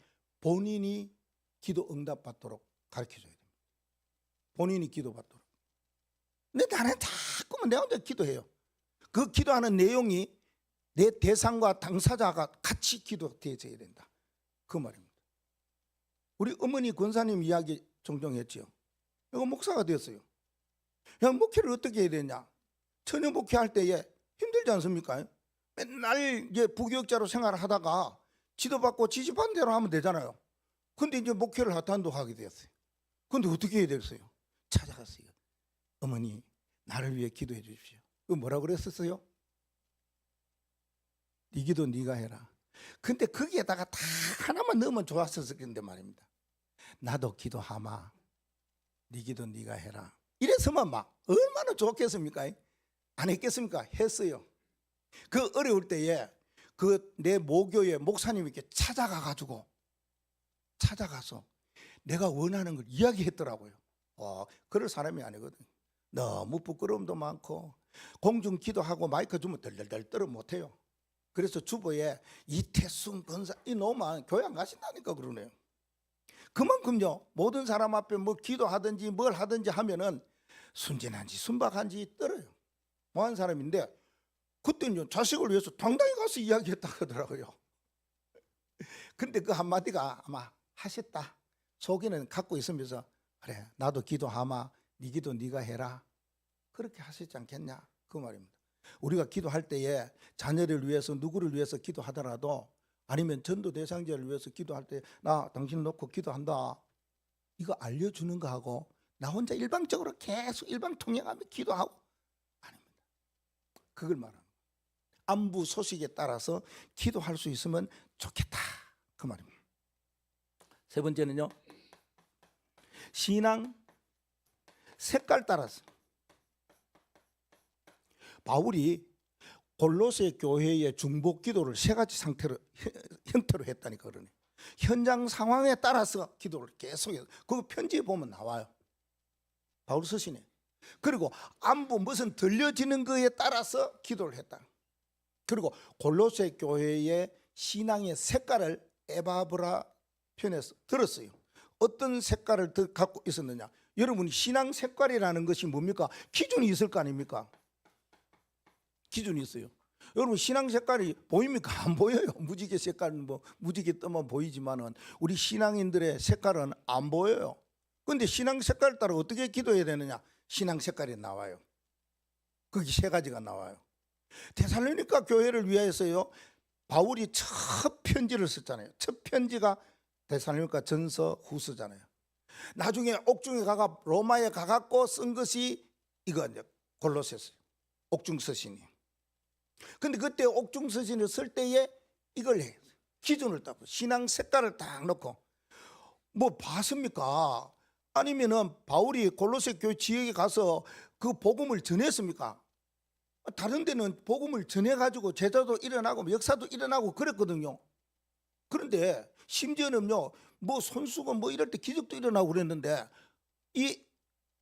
본인이 기도 응답받도록 가르쳐줘야 됩니다. 본인이 기도받도록. 근데 나는 자꾸만 내 혼자 기도해요. 그 기도하는 내용이 내 대상과 당사자가 같이 기도되어야 된다 그 말입니다. 우리 어머니 권사님 이야기 종종 했죠. 이거 목사가 됐어요. 야, 목회를 어떻게 해야 되냐? 처녀 목회할 때에 힘들지 않습니까? 맨날 이제 부교육자로 생활하다가 지도받고 지시받은 대로 하면 되잖아요. 근데 이제 목회를 하탄도 하게 되었어요. 근데 어떻게 해야 되겠어요? 찾아갔어요. 어머니, 나를 위해 기도해 주십시오. 그 뭐라 그랬었어요? 네 기도 네가 해라. 근데 거기에다가 다 하나만 넣으면 좋았었을 텐데 말입니다. 나도 기도하마. 네 기도 네가 해라. 이래서만 막 얼마나 좋겠습니까? 안 했겠습니까? 했어요. 그 어려울 때에 그 내 모교의 목사님에게 찾아가서 내가 원하는 걸 이야기했더라고요. 그럴 사람이 아니거든. 너무 부끄러움도 많고 공중 기도하고 마이크 주면 덜덜덜 떨어 못해요. 그래서 주보에 이태순 권사 이 놈은 교회 안 가신다니까 그러네요. 그만큼요 모든 사람 앞에 뭐 기도하든지 뭘 하든지 하면은 순진한지 순박한지 떨어요. 뭐한 사람인데 그때는 자식을 위해서 당당히 가서 이야기했다고 하더라고요. 근데 그 한마디가 아마 하셨다 속에는 갖고 있으면서 그래 나도 기도하마 네 기도 네가 해라 그렇게 하시지 않겠냐 그 말입니다. 우리가 기도할 때에 자녀를 위해서 누구를 위해서 기도하더라도 아니면 전도 대상자를 위해서 기도할 때 나 당신 놓고 기도한다 이거 알려주는 거하고 나 혼자 일방적으로 계속 일방통행하며 기도하고 아닙니다. 그걸 말합니다. 안부 소식에 따라서 기도할 수 있으면 좋겠다 그 말입니다. 세 번째는요, 신앙 색깔 따라서. 바울이 골로새 교회의 중보 기도를 세 가지 형태로 했다니까 그러네. 현장 상황에 따라서 기도를 계속해서 그 편지에 보면 나와요. 바울 서신에. 그리고 안부 무슨 들려지는 거에 따라서 기도를 했다. 그리고 골로새 교회의 신앙의 색깔을 에바브라 편에서 들었어요. 어떤 색깔을 갖고 있었느냐? 여러분이 신앙 색깔이라는 것이 뭡니까? 기준이 있을 거 아닙니까? 기준이 있어요. 여러분 신앙 색깔이 보입니까? 안 보여요. 무지개 색깔은 뭐 무지개 뜨면 보이지만은 우리 신앙인들의 색깔은 안 보여요. 그런데 신앙 색깔 따라 어떻게 기도해야 되느냐? 신앙 색깔이 나와요. 거기 세 가지가 나와요. 데살로니가 교회를 위해서요. 바울이 첫 편지를 썼잖아요. 첫 편지가 데살로니가 전서 후서잖아요. 나중에 옥중에 가가 로마에 가갖고 쓴 것이 이거 이제 골로새서요. 옥중 서신이. 근데 그때 옥중 서신을 쓸 때에 이걸 해. 기준을 따고 신앙 색깔을 딱 넣고 뭐 봤습니까? 아니면은 바울이 골로새 교회 지역에 가서 그 복음을 전했습니까? 다른 데는 복음을 전해가지고 제자도 일어나고 역사도 일어나고 그랬거든요. 그런데 심지어는요 뭐 손수건 뭐 이럴 때 기적도 일어나고 그랬는데 이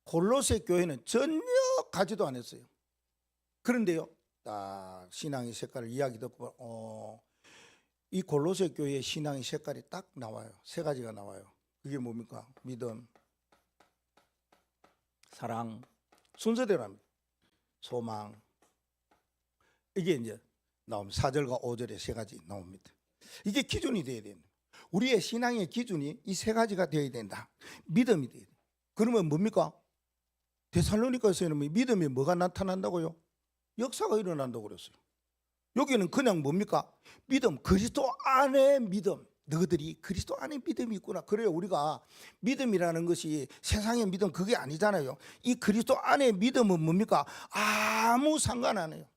골로새 교회는 전혀 가지도 않았어요. 그런데요 딱 신앙의 색깔을 이야기 듣고 이 골로새 교회의 신앙의 색깔이 딱 나와요. 세 가지가 나와요. 그게 뭡니까? 믿음, 사랑, 순서대로 합니다. 소망. 이게 이제 나옵니다. 4절과 5절에 세 가지 나옵니다. 이게 기준이 되어야 됩니다. 우리의 신앙의 기준이 이 세 가지가 되어야 된다. 믿음이 되어야 된다. 그러면 뭡니까? 데살로니가서에는 믿음이 뭐가 나타난다고요? 역사가 일어난다고 그랬어요. 여기는 그냥 뭡니까? 믿음, 그리스도 안에 믿음. 너희들이 그리스도 안에 믿음이 있구나. 그래요. 우리가 믿음이라는 것이 세상의 믿음 그게 아니잖아요. 이 그리스도 안에 믿음은 뭡니까? 아무 상관 안 해요.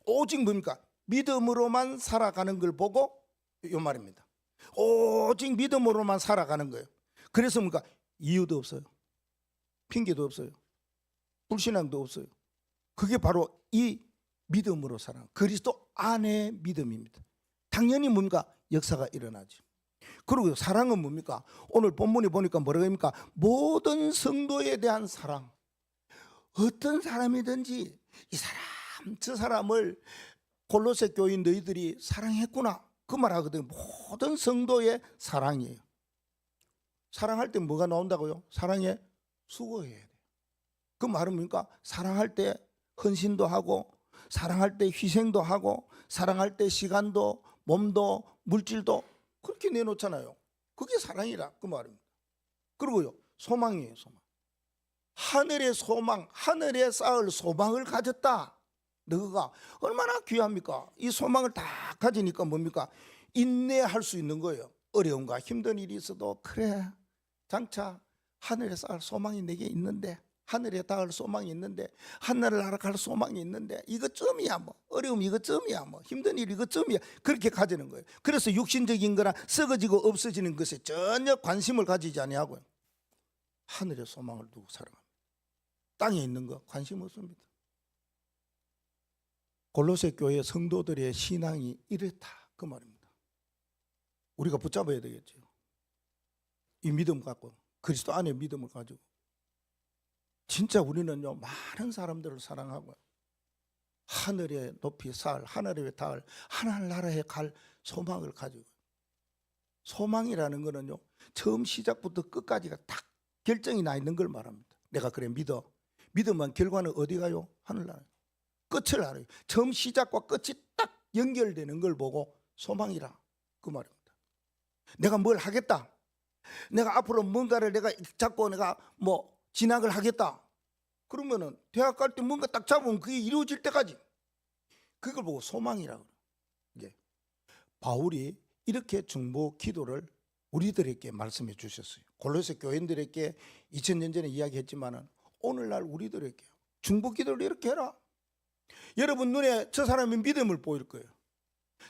오직 뭡니까? 믿음으로만 살아가는 걸 보고 이 말입니다. 오직 믿음으로만 살아가는 거예요. 그래서 뭡니까? 이유도 없어요. 핑계도 없어요. 불신앙도 없어요. 그게 바로 이 믿음으로 살아가는 그리스도 안의 믿음입니다. 당연히 뭡니까? 역사가 일어나죠. 그리고 사랑은 뭡니까? 오늘 본문에 보니까 뭐라고 합니까? 모든 성도에 대한 사랑. 어떤 사람이든지 이 사람 저 사람을 골로새 교인 너희들이 사랑했구나 그 말하거든요. 모든 성도의 사랑이에요. 사랑할 때 뭐가 나온다고요? 사랑에 수고해야 돼요. 그 말은 뭡니까? 사랑할 때 헌신도 하고, 사랑할 때 희생도 하고, 사랑할 때 시간도 몸도 물질도 그렇게 내놓잖아요. 그게 사랑이라 그 말입니다. 그리고요, 소망이에요. 소망. 하늘의 소망, 하늘에 쌓을 소망을 가졌다. 너가 얼마나 귀합니까? 이 소망을 다 가지니까 뭡니까? 인내할 수 있는 거예요. 어려움과 힘든 일이 있어도 그래 장차 하늘에 쌓을 소망이 내게 있는데, 하늘에 닿을 소망이 있는데, 하늘을 날아갈 소망이 있는데, 이것쯤이야 뭐 어려움 이것쯤이야 뭐 힘든 일 이것쯤이야 그렇게 가지는 거예요. 그래서 육신적인 거나 썩어지고 없어지는 것에 전혀 관심을 가지지 아니하고요, 하늘의 소망을 두고 살아갑니다. 땅에 있는 거 관심 없습니다. 골로새 교회 성도들의 신앙이 이렇다 그 말입니다. 우리가 붙잡아야 되겠죠. 이 믿음 갖고, 그리스도 안에 믿음을 가지고 진짜 우리는요 많은 사람들을 사랑하고 하늘에 높이 살, 하늘에 닿을 하늘나라에 갈 소망을 가지고, 소망이라는 거는요 처음 시작부터 끝까지가 딱 결정이 나 있는 걸 말합니다. 내가 그래 믿어. 믿으면 결과는 어디 가요? 하늘나라. 끝을 알아요. 처음 시작과 끝이 딱 연결되는 걸 보고 소망이라 그 말입니다. 내가 뭘 하겠다, 내가 앞으로 뭔가를 내가 잡고 내가 뭐 진학을 하겠다, 그러면은 대학 갈 때 뭔가 딱 잡으면 그게 이루어질 때까지 그걸 보고 소망이라고 그래요. 바울이 이렇게 중보 기도를 우리들에게 말씀해 주셨어요. 골로새 교인들에게 2000년 전에 이야기했지만은 오늘날 우리들에게 중보 기도를 이렇게 해라. 여러분 눈에 저 사람의 믿음을 보일 거예요.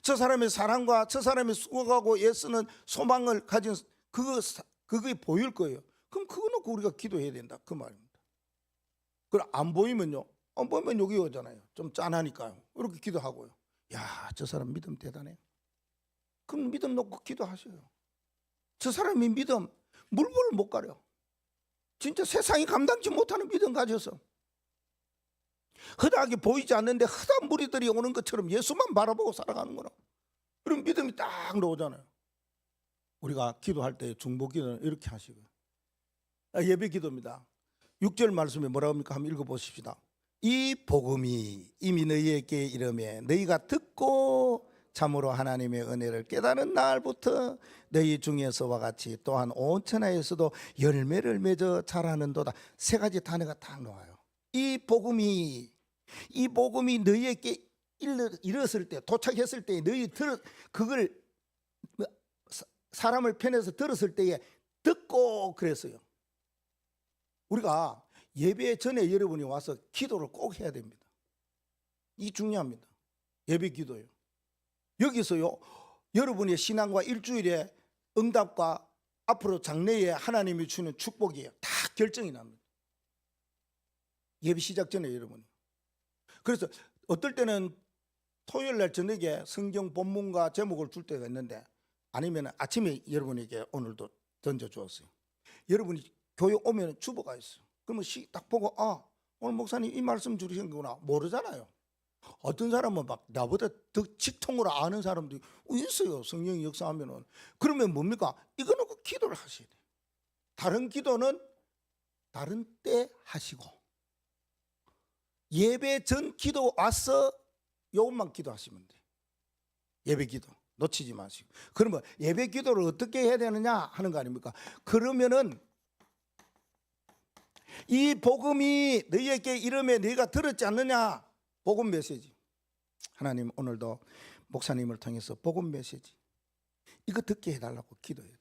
저 사람의 사랑과 저 사람의 수고하고 애쓰는 소망을 가진 그게 보일 거예요. 그럼 그거 놓고 우리가 기도해야 된다 그 말입니다. 그럼 안 보이면요, 안 보이면 여기 오잖아요. 좀 짠하니까요. 이렇게 기도하고요. 야, 저 사람 믿음 대단해. 그럼 믿음 놓고 기도하셔요. 저 사람의 믿음 물불을 못 가려. 진짜 세상이 감당치 못하는 믿음 가져서 허다하게 보이지 않는데 허다한 무리들이 오는 것처럼 예수만 바라보고 살아가는 거라. 그럼 믿음이 딱 나오잖아요. 우리가 기도할 때 중보 기도는 이렇게 하시고요. 예배 기도입니다. 6절 말씀에 뭐라고 합니까? 한번 읽어보십시다. 이 복음이 이미 너희에게 이르매 너희가 듣고 참으로 하나님의 은혜를 깨달은 날부터 너희 중에서와 같이 또한 온 천하에서도 열매를 맺어 자라는도다. 세 가지 단어가 딱 나와요. 이 복음이 너희에게 이르렀을 때, 도착했을 때 너희 그걸 사람을 편에서 들었을 때에 듣고 그랬어요. 우리가 예배 전에 여러분이 와서 기도를 꼭 해야 됩니다. 이 중요합니다. 예배 기도요. 여기서요 여러분의 신앙과 일주일의 응답과 앞으로 장래에 하나님이 주는 축복이에요. 다 결정이 납니다. 예배 시작 전에 여러분이. 그래서 어떨 때는 토요일 날 저녁에 성경 본문과 제목을 줄 때가 있는데, 아니면 아침에 여러분에게 오늘도 던져주었어요. 여러분이 교회 오면 주보가 있어요. 그러면 딱 보고 오늘 목사님 이 말씀 주신 거구나. 모르잖아요. 어떤 사람은 막 나보다 더 직통으로 아는 사람도 있어요. 성령이 역사하면은. 그러면 뭡니까? 이거 놓고 기도를 하셔야 돼요. 다른 기도는 다른 때 하시고, 예배 전 기도 와서 요것만 기도하시면 돼요. 예배 기도 놓치지 마시고. 그러면 예배 기도를 어떻게 해야 되느냐 하는 거 아닙니까? 그러면은 이 복음이 너희에게 이름에 너희가 들었지 않느냐, 복음 메시지. 하나님 오늘도 목사님을 통해서 복음 메시지 이거 듣게 해달라고 기도해야 돼요.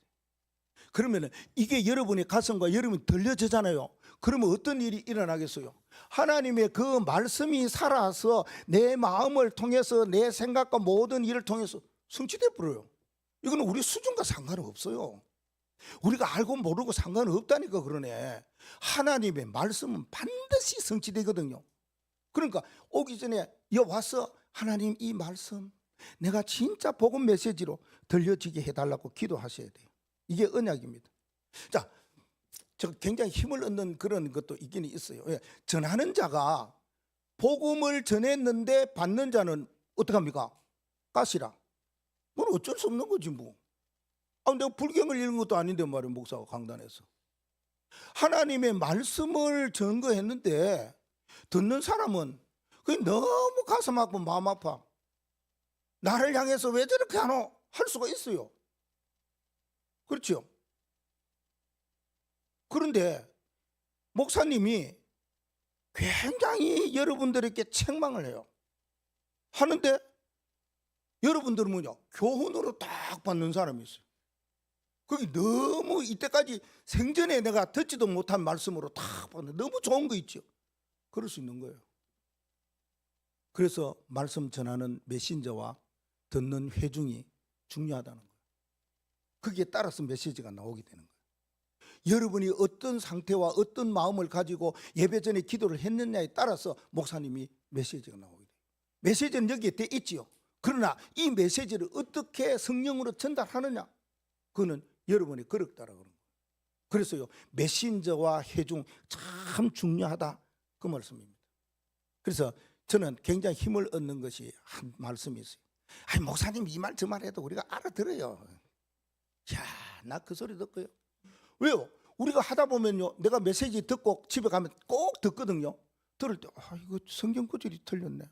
그러면 이게 여러분의 가슴과 여러분이 들려지잖아요. 그러면 어떤 일이 일어나겠어요? 하나님의 그 말씀이 살아서 내 마음을 통해서 내 생각과 모든 일을 통해서 성취돼 버려요. 이거는 우리 수준과 상관은 없어요. 우리가 알고 모르고 상관은 없다니까. 그러네. 하나님의 말씀은 반드시 성취되거든요. 그러니까 오기 전에 와서 하나님 이 말씀 내가 진짜 복음 메시지로 들려지게 해달라고 기도하셔야 돼요. 이게 언약입니다. 자, 저 굉장히 힘을 얻는 그런 것도 있긴 있어요. 전하는 자가 복음을 전했는데 받는 자는 어떡합니까? 가시라. 그건 어쩔 수 없는 거지 뭐. 내가 불경을 읽은 것도 아닌데 말이야, 목사가 강단에서. 하나님의 말씀을 전거했는데 듣는 사람은 그게 너무 가슴 아프고 마음 아파. 나를 향해서 왜 저렇게 하노? 할 수가 있어요. 그렇죠? 그런데 목사님이 굉장히 여러분들에게 책망을 해요. 하는데 여러분들은 뭐냐? 교훈으로 딱 받는 사람이 있어요. 그게 너무 이때까지 생전에 내가 듣지도 못한 말씀으로 딱 받는, 너무 좋은 거 있죠. 그럴 수 있는 거예요. 그래서 말씀 전하는 메신저와 듣는 회중이 중요하다는 거예요. 거기에 따라서 메시지가 나오게 되는 거예요. 여러분이 어떤 상태와 어떤 마음을 가지고 예배 전에 기도를 했느냐에 따라서 목사님이 메시지가 나오게 돼요. 메시지는 여기에 돼 있지요. 그러나 이 메시지를 어떻게 성령으로 전달하느냐, 그거는 여러분이 그릇다라고 그러는 거예요. 그래서요, 메신저와 회중 참 중요하다, 그 말씀입니다. 그래서 저는 굉장히 힘을 얻는 것이 한 말씀이 있어요. 아니, 목사님 이 말 저 말 해도 우리가 알아들어요. 야, 나 그 소리 듣고요. 왜요? 우리가 하다 보면요, 내가 메시지 듣고 집에 가면 꼭 듣거든요. 들을 때 이거 성경 구절이 틀렸네.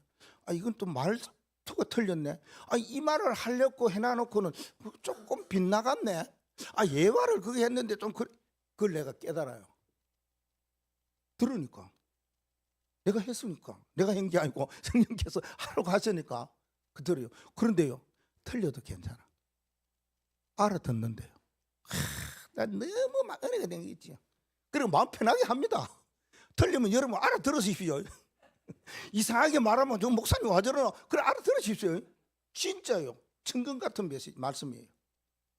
이건 또 말투가 틀렸네. 이 말을 하려고 해놔놓고는 조금 빗나갔네. 예화를 그게 했는데 좀 그걸 내가 깨달아요. 들으니까. 내가 했으니까. 내가 한 게 아니고 성령께서 하라고 하시니까 들어요. 그런데요, 틀려도 괜찮아. 알아듣는데요, 나 너무 막 은혜가 된 게 있지요. 그리고 마음 편하게 합니다. 틀리면 여러분 알아들으십시오. 이상하게 말하면 저 목사님 와저러나, 그래 알아들으십시오. 진짜요. 천금 같은 말씀이에요.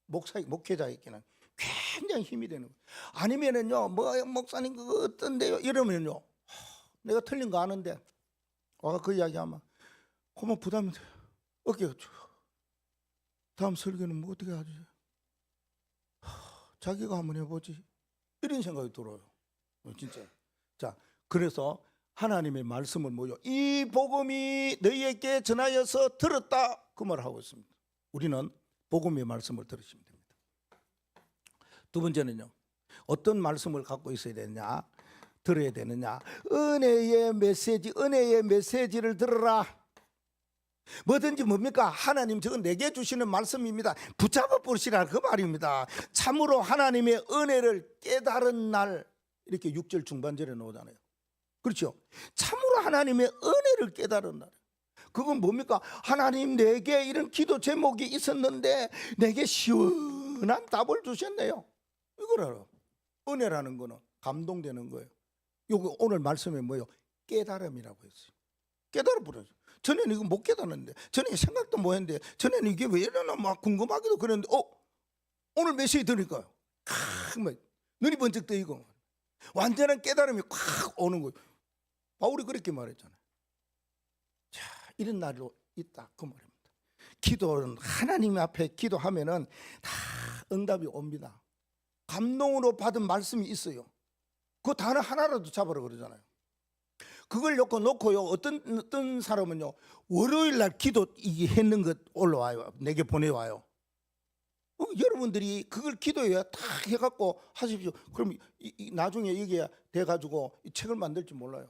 목회자에게는 굉장히 힘이 되는 거예요. 아니면은요, 목사님 그거 어떤데요? 이러면요, 내가 틀린 거 아는데 그 이야기하면 그만 부담이 돼요. 어깨가 다음 설교는 뭐 어떻게 하지? 자기가 한번 해보지, 이런 생각이 들어요. 진짜. 자, 그래서 하나님의 말씀은 뭐요? 이 복음이 너희에게 전하여서 들었다, 그 말을 하고 있습니다. 우리는 복음의 말씀을 들으시면 됩니다. 두 번째는요, 어떤 말씀을 갖고 있어야 되느냐, 들어야 되느냐. 은혜의 메시지를 들으라. 뭐든지 뭡니까? 하나님 저건 내게 주시는 말씀입니다. 붙잡아 보시라, 그 말입니다. 참으로 하나님의 은혜를 깨달은 날, 이렇게 6절 중반절에 나오잖아요. 그렇죠? 참으로 하나님의 은혜를 깨달은 날. 그건 뭡니까? 하나님 내게 이런 기도 제목이 있었는데 내게 시원한 답을 주셨네요. 이걸 알아. 은혜라는 거는 감동되는 거예요. 요거 오늘 말씀에 뭐예요? 깨달음이라고 했어요. 깨달아 버려요. 전에는 이거 못 깨달았는데, 전에 생각도 못 했는데, 전에는 이게 왜 이러나 막 궁금하기도 그랬는데, 오늘 메시지 들으니까요, 눈이 번쩍 뜨이고 완전한 깨달음이 콱 오는 거예요. 바울이 그렇게 말했잖아요. 자, 이런 날도 있다, 그 말입니다. 기도는 하나님 앞에 기도하면은 다 응답이 옵니다. 감동으로 받은 말씀이 있어요. 그 단어 하나라도 잡으라 그러잖아요. 그걸 놓고요, 어떤 사람은요, 월요일 날 기도 이게 했는 것 올라와요. 내게 보내와요. 여러분들이 그걸 기도해야 딱 해갖고 하십시오. 그럼 나중에 여기에 돼가지고 이 책을 만들지 몰라요.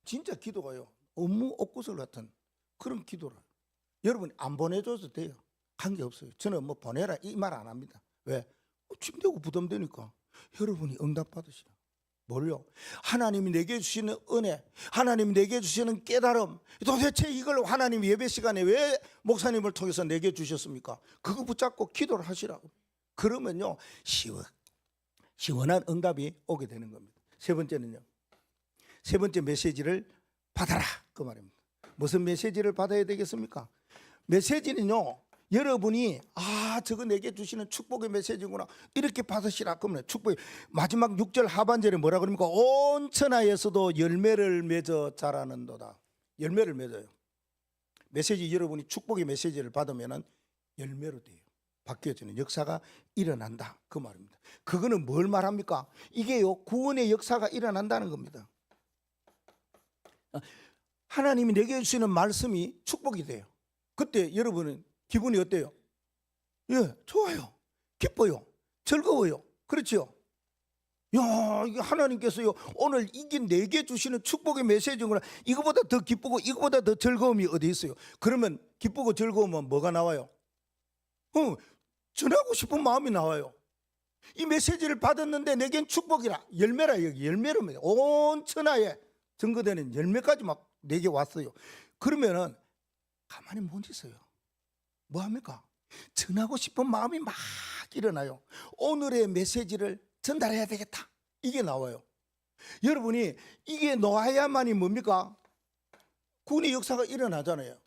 진짜 기도가요. 업무 옥구슬 같은 그런 기도를. 여러분 안 보내줘도 돼요. 관계없어요. 저는 뭐 보내라 이 말 안 합니다. 왜? 짐되고 부담되니까. 여러분이 응답받으시라. 뭘요? 하나님이 내게 주시는 은혜, 하나님이 내게 주시는 깨달음, 도대체 이걸 하나님 예배 시간에 왜 목사님을 통해서 내게 주셨습니까? 그거 붙잡고 기도를 하시라고. 그러면요 시원한 응답이 오게 되는 겁니다. 세 번째는요, 세 번째 메시지를 받아라 그 말입니다. 무슨 메시지를 받아야 되겠습니까? 메시지는요, 여러분이 저거 내게 주시는 축복의 메시지구나 이렇게 받으시라. 그러면 축복이 마지막 6절 하반절에 뭐라 그럽니까? 온 천하에서도 열매를 맺어 자라는도다. 열매를 맺어요. 메시지, 여러분이 축복의 메시지를 받으면은 열매로 돼요. 바뀌어지는 역사가 일어난다 그 말입니다. 그거는 뭘 말합니까? 이게요, 구원의 역사가 일어난다는 겁니다. 하나님이 내게 주시는 말씀이 축복이 돼요. 그때 여러분은 기분이 어때요? 예, 좋아요. 기뻐요. 즐거워요. 그렇죠? 야, 이게 하나님께서요, 오늘 이게 내게 주시는 축복의 메시지구나. 이거보다 더 기쁘고 이거보다 더 즐거움이 어디 있어요? 그러면 기쁘고 즐거우면 뭐가 나와요? 전하고 싶은 마음이 나와요. 이 메시지를 받았는데 내겐 축복이라, 열매라. 여기 열매로 온 천하에 증거되는 열매까지 막 내게 왔어요. 그러면은 가만히 못 있어요. 뭐 합니까? 전하고 싶은 마음이 막 일어나요. 오늘의 메시지를 전달해야 되겠다. 이게 나와요. 여러분이 이게 나와야만이 뭡니까? 구원의 역사가 일어나잖아요.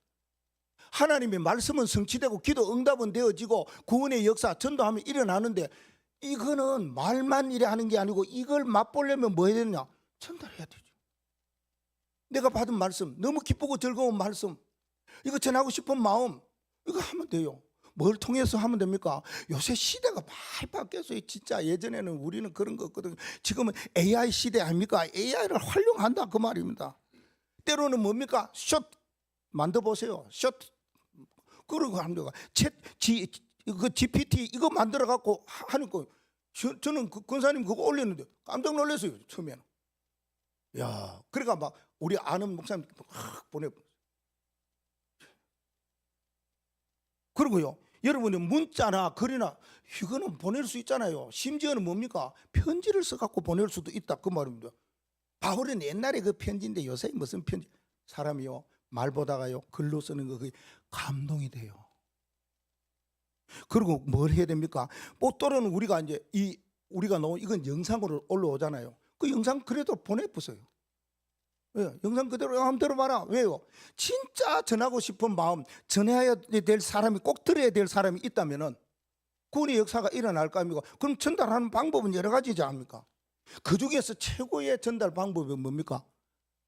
하나님의 말씀은 성취되고 기도 응답은 되어지고 구원의 역사 전도하면 일어나는데, 이거는 말만 이래 하는 게 아니고 이걸 맛보려면 뭐 해야 되느냐? 전달해야 되죠. 내가 받은 말씀, 너무 기쁘고 즐거운 말씀, 이거 전하고 싶은 마음, 이거 하면 돼요. 뭘 통해서 하면 됩니까? 요새 시대가 많이 바뀌었어요. 진짜 예전에는 우리는 그런 거 없거든요. 지금은 AI 시대 아닙니까? AI를 활용한다 그 말입니다. 때로는 뭡니까? 숏 만들어보세요. 숏. 그러고 합니다. 그 GPT 이거 만들어 갖고 하는 거. 저는 그 권사님 그거 올렸는데 깜짝 놀랐어요. 처음에는. 야, 그러니까 막 우리 아는 목사님 막 보내. 그리고요, 여러분이 문자나 글이나 이거는 보낼 수 있잖아요. 심지어는 뭡니까? 편지를 써갖고 보낼 수도 있다 그 말입니다. 바울은 옛날에 그 편지인데 요새 무슨 편지? 사람이요, 말보다가요 글로 쓰는 거 그게 감동이 돼요. 그리고 뭘 해야 됩니까? 뭐 또는 우리가 이제 우리가 놓은 이건 영상으로 올라오잖아요. 그 영상 그래도 보내보세요. 예, 영상 그대로 한번 들어봐라. 왜요? 진짜 전하고 싶은 마음, 전해야 될 사람이, 꼭 들어야 될 사람이 있다면은 구원의 역사가 일어날 거 아닙니까? 그럼 전달하는 방법은 여러 가지지 않습니까? 그 중에서 최고의 전달 방법이 뭡니까?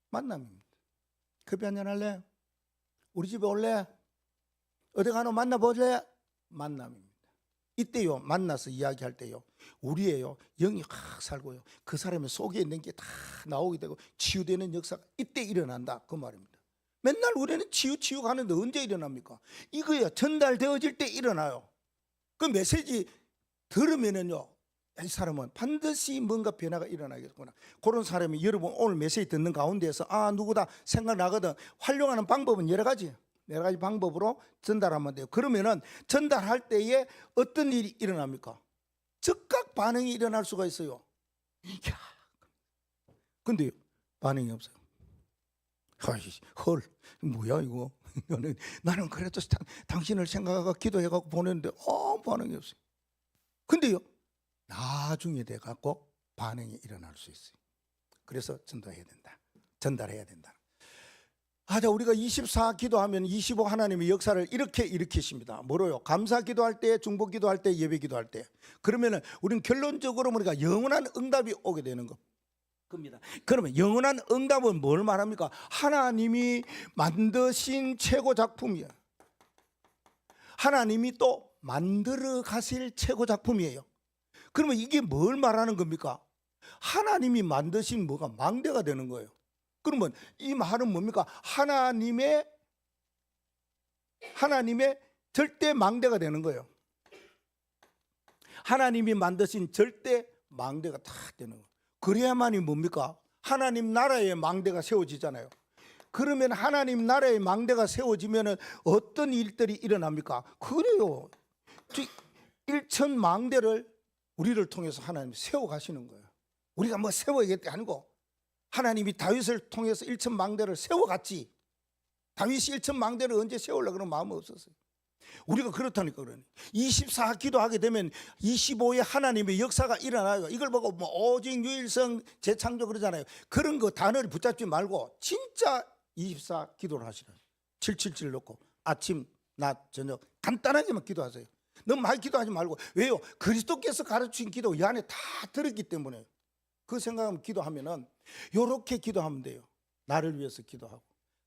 만남입니다. 커피 한잔 할래? 우리 집에 올래? 어디 가노? 만나볼래? 만남입니다. 이때요, 만나서 이야기할 때요, 우리의요 영이 확 살고요, 그 사람의 속에 있는 게 다 나오게 되고 치유되는 역사가 이때 일어난다 그 말입니다. 맨날 우리는 치유 가는데 언제 일어납니까? 이거요 전달되어질 때 일어나요. 그 메시지 들으면은요, 이 사람은 반드시 뭔가 변화가 일어나겠구나. 그런 사람이 여러분 오늘 메시지 듣는 가운데에서 누구다 생각나거든. 활용하는 방법은 여러 가지 방법으로 전달하면 돼요. 그러면은 전달할 때에 어떤 일이 일어납니까? 즉각 반응이 일어날 수가 있어요. 이야, 근데 반응이 없어요. 헐, 뭐야 이거? 나는 그래도 당신을 생각하고 기도해갖고 보냈는데 반응이 없어요. 근데요, 나중에 돼갖고 반응이 일어날 수 있어요. 그래서 전달해야 된다. 자, 우리가 24 기도하면 25 하나님의 역사를 이렇게 일으키십니다. 뭐로요? 감사 기도할 때, 중보 기도할 때, 예배 기도할 때. 그러면은 우리는 결론적으로 우리가 영원한 응답이 오게 되는 겁니다. 그러면 영원한 응답은 뭘 말합니까? 하나님이 만드신 최고 작품이에요. 하나님이 또 만들어 가실 최고 작품이에요. 그러면 이게 뭘 말하는 겁니까? 하나님이 만드신 뭐가 망대가 되는 거예요. 그러면 이 말은 뭡니까? 하나님의 절대 망대가 되는 거예요. 하나님이 만드신 절대 망대가 다 되는 거예요. 그래야만이 뭡니까? 하나님 나라의 망대가 세워지잖아요. 그러면 하나님 나라의 망대가 세워지면 어떤 일들이 일어납니까? 그래요. 1천 망대를 우리를 통해서 하나님이 세워가시는 거예요. 우리가 뭐 세워야겠다 아니고 하나님이 다윗을 통해서 1천 망대를 세워갔지. 다윗이 1천 망대를 언제 세우려고 그런 마음이 없었어요. 우리가 그렇다니까. 그러니 24 기도하게 되면 25의 하나님의 역사가 일어나요. 이걸 보고 뭐 오직 유일성 재창조 그러잖아요. 그런 거 단어를 붙잡지 말고 진짜 24 기도를 하시라요. 777 놓고 아침 낮 저녁 간단하게만 기도하세요. 너무 많이 기도하지 말고. 왜요? 그리스도께서 가르친 기도 이 안에 다 들었기 때문에. 그 생각하면 기도하면은 요렇게 기도하면 돼요. 나를 위해서 기도하고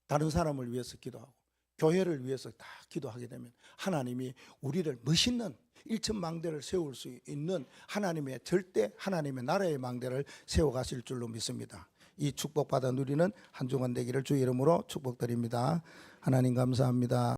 다른 사람을 위해서 기도하고 교회를 위해서 다 기도하게 되면 하나님이 우리를 멋있는 1천 망대를 세울 수 있는 하나님의 절대 하나님의 나라의 망대를 세워가실 줄로 믿습니다. 이 축복받아 누리는 한 주간 되기를 주의 이름으로 축복드립니다. 하나님 감사합니다.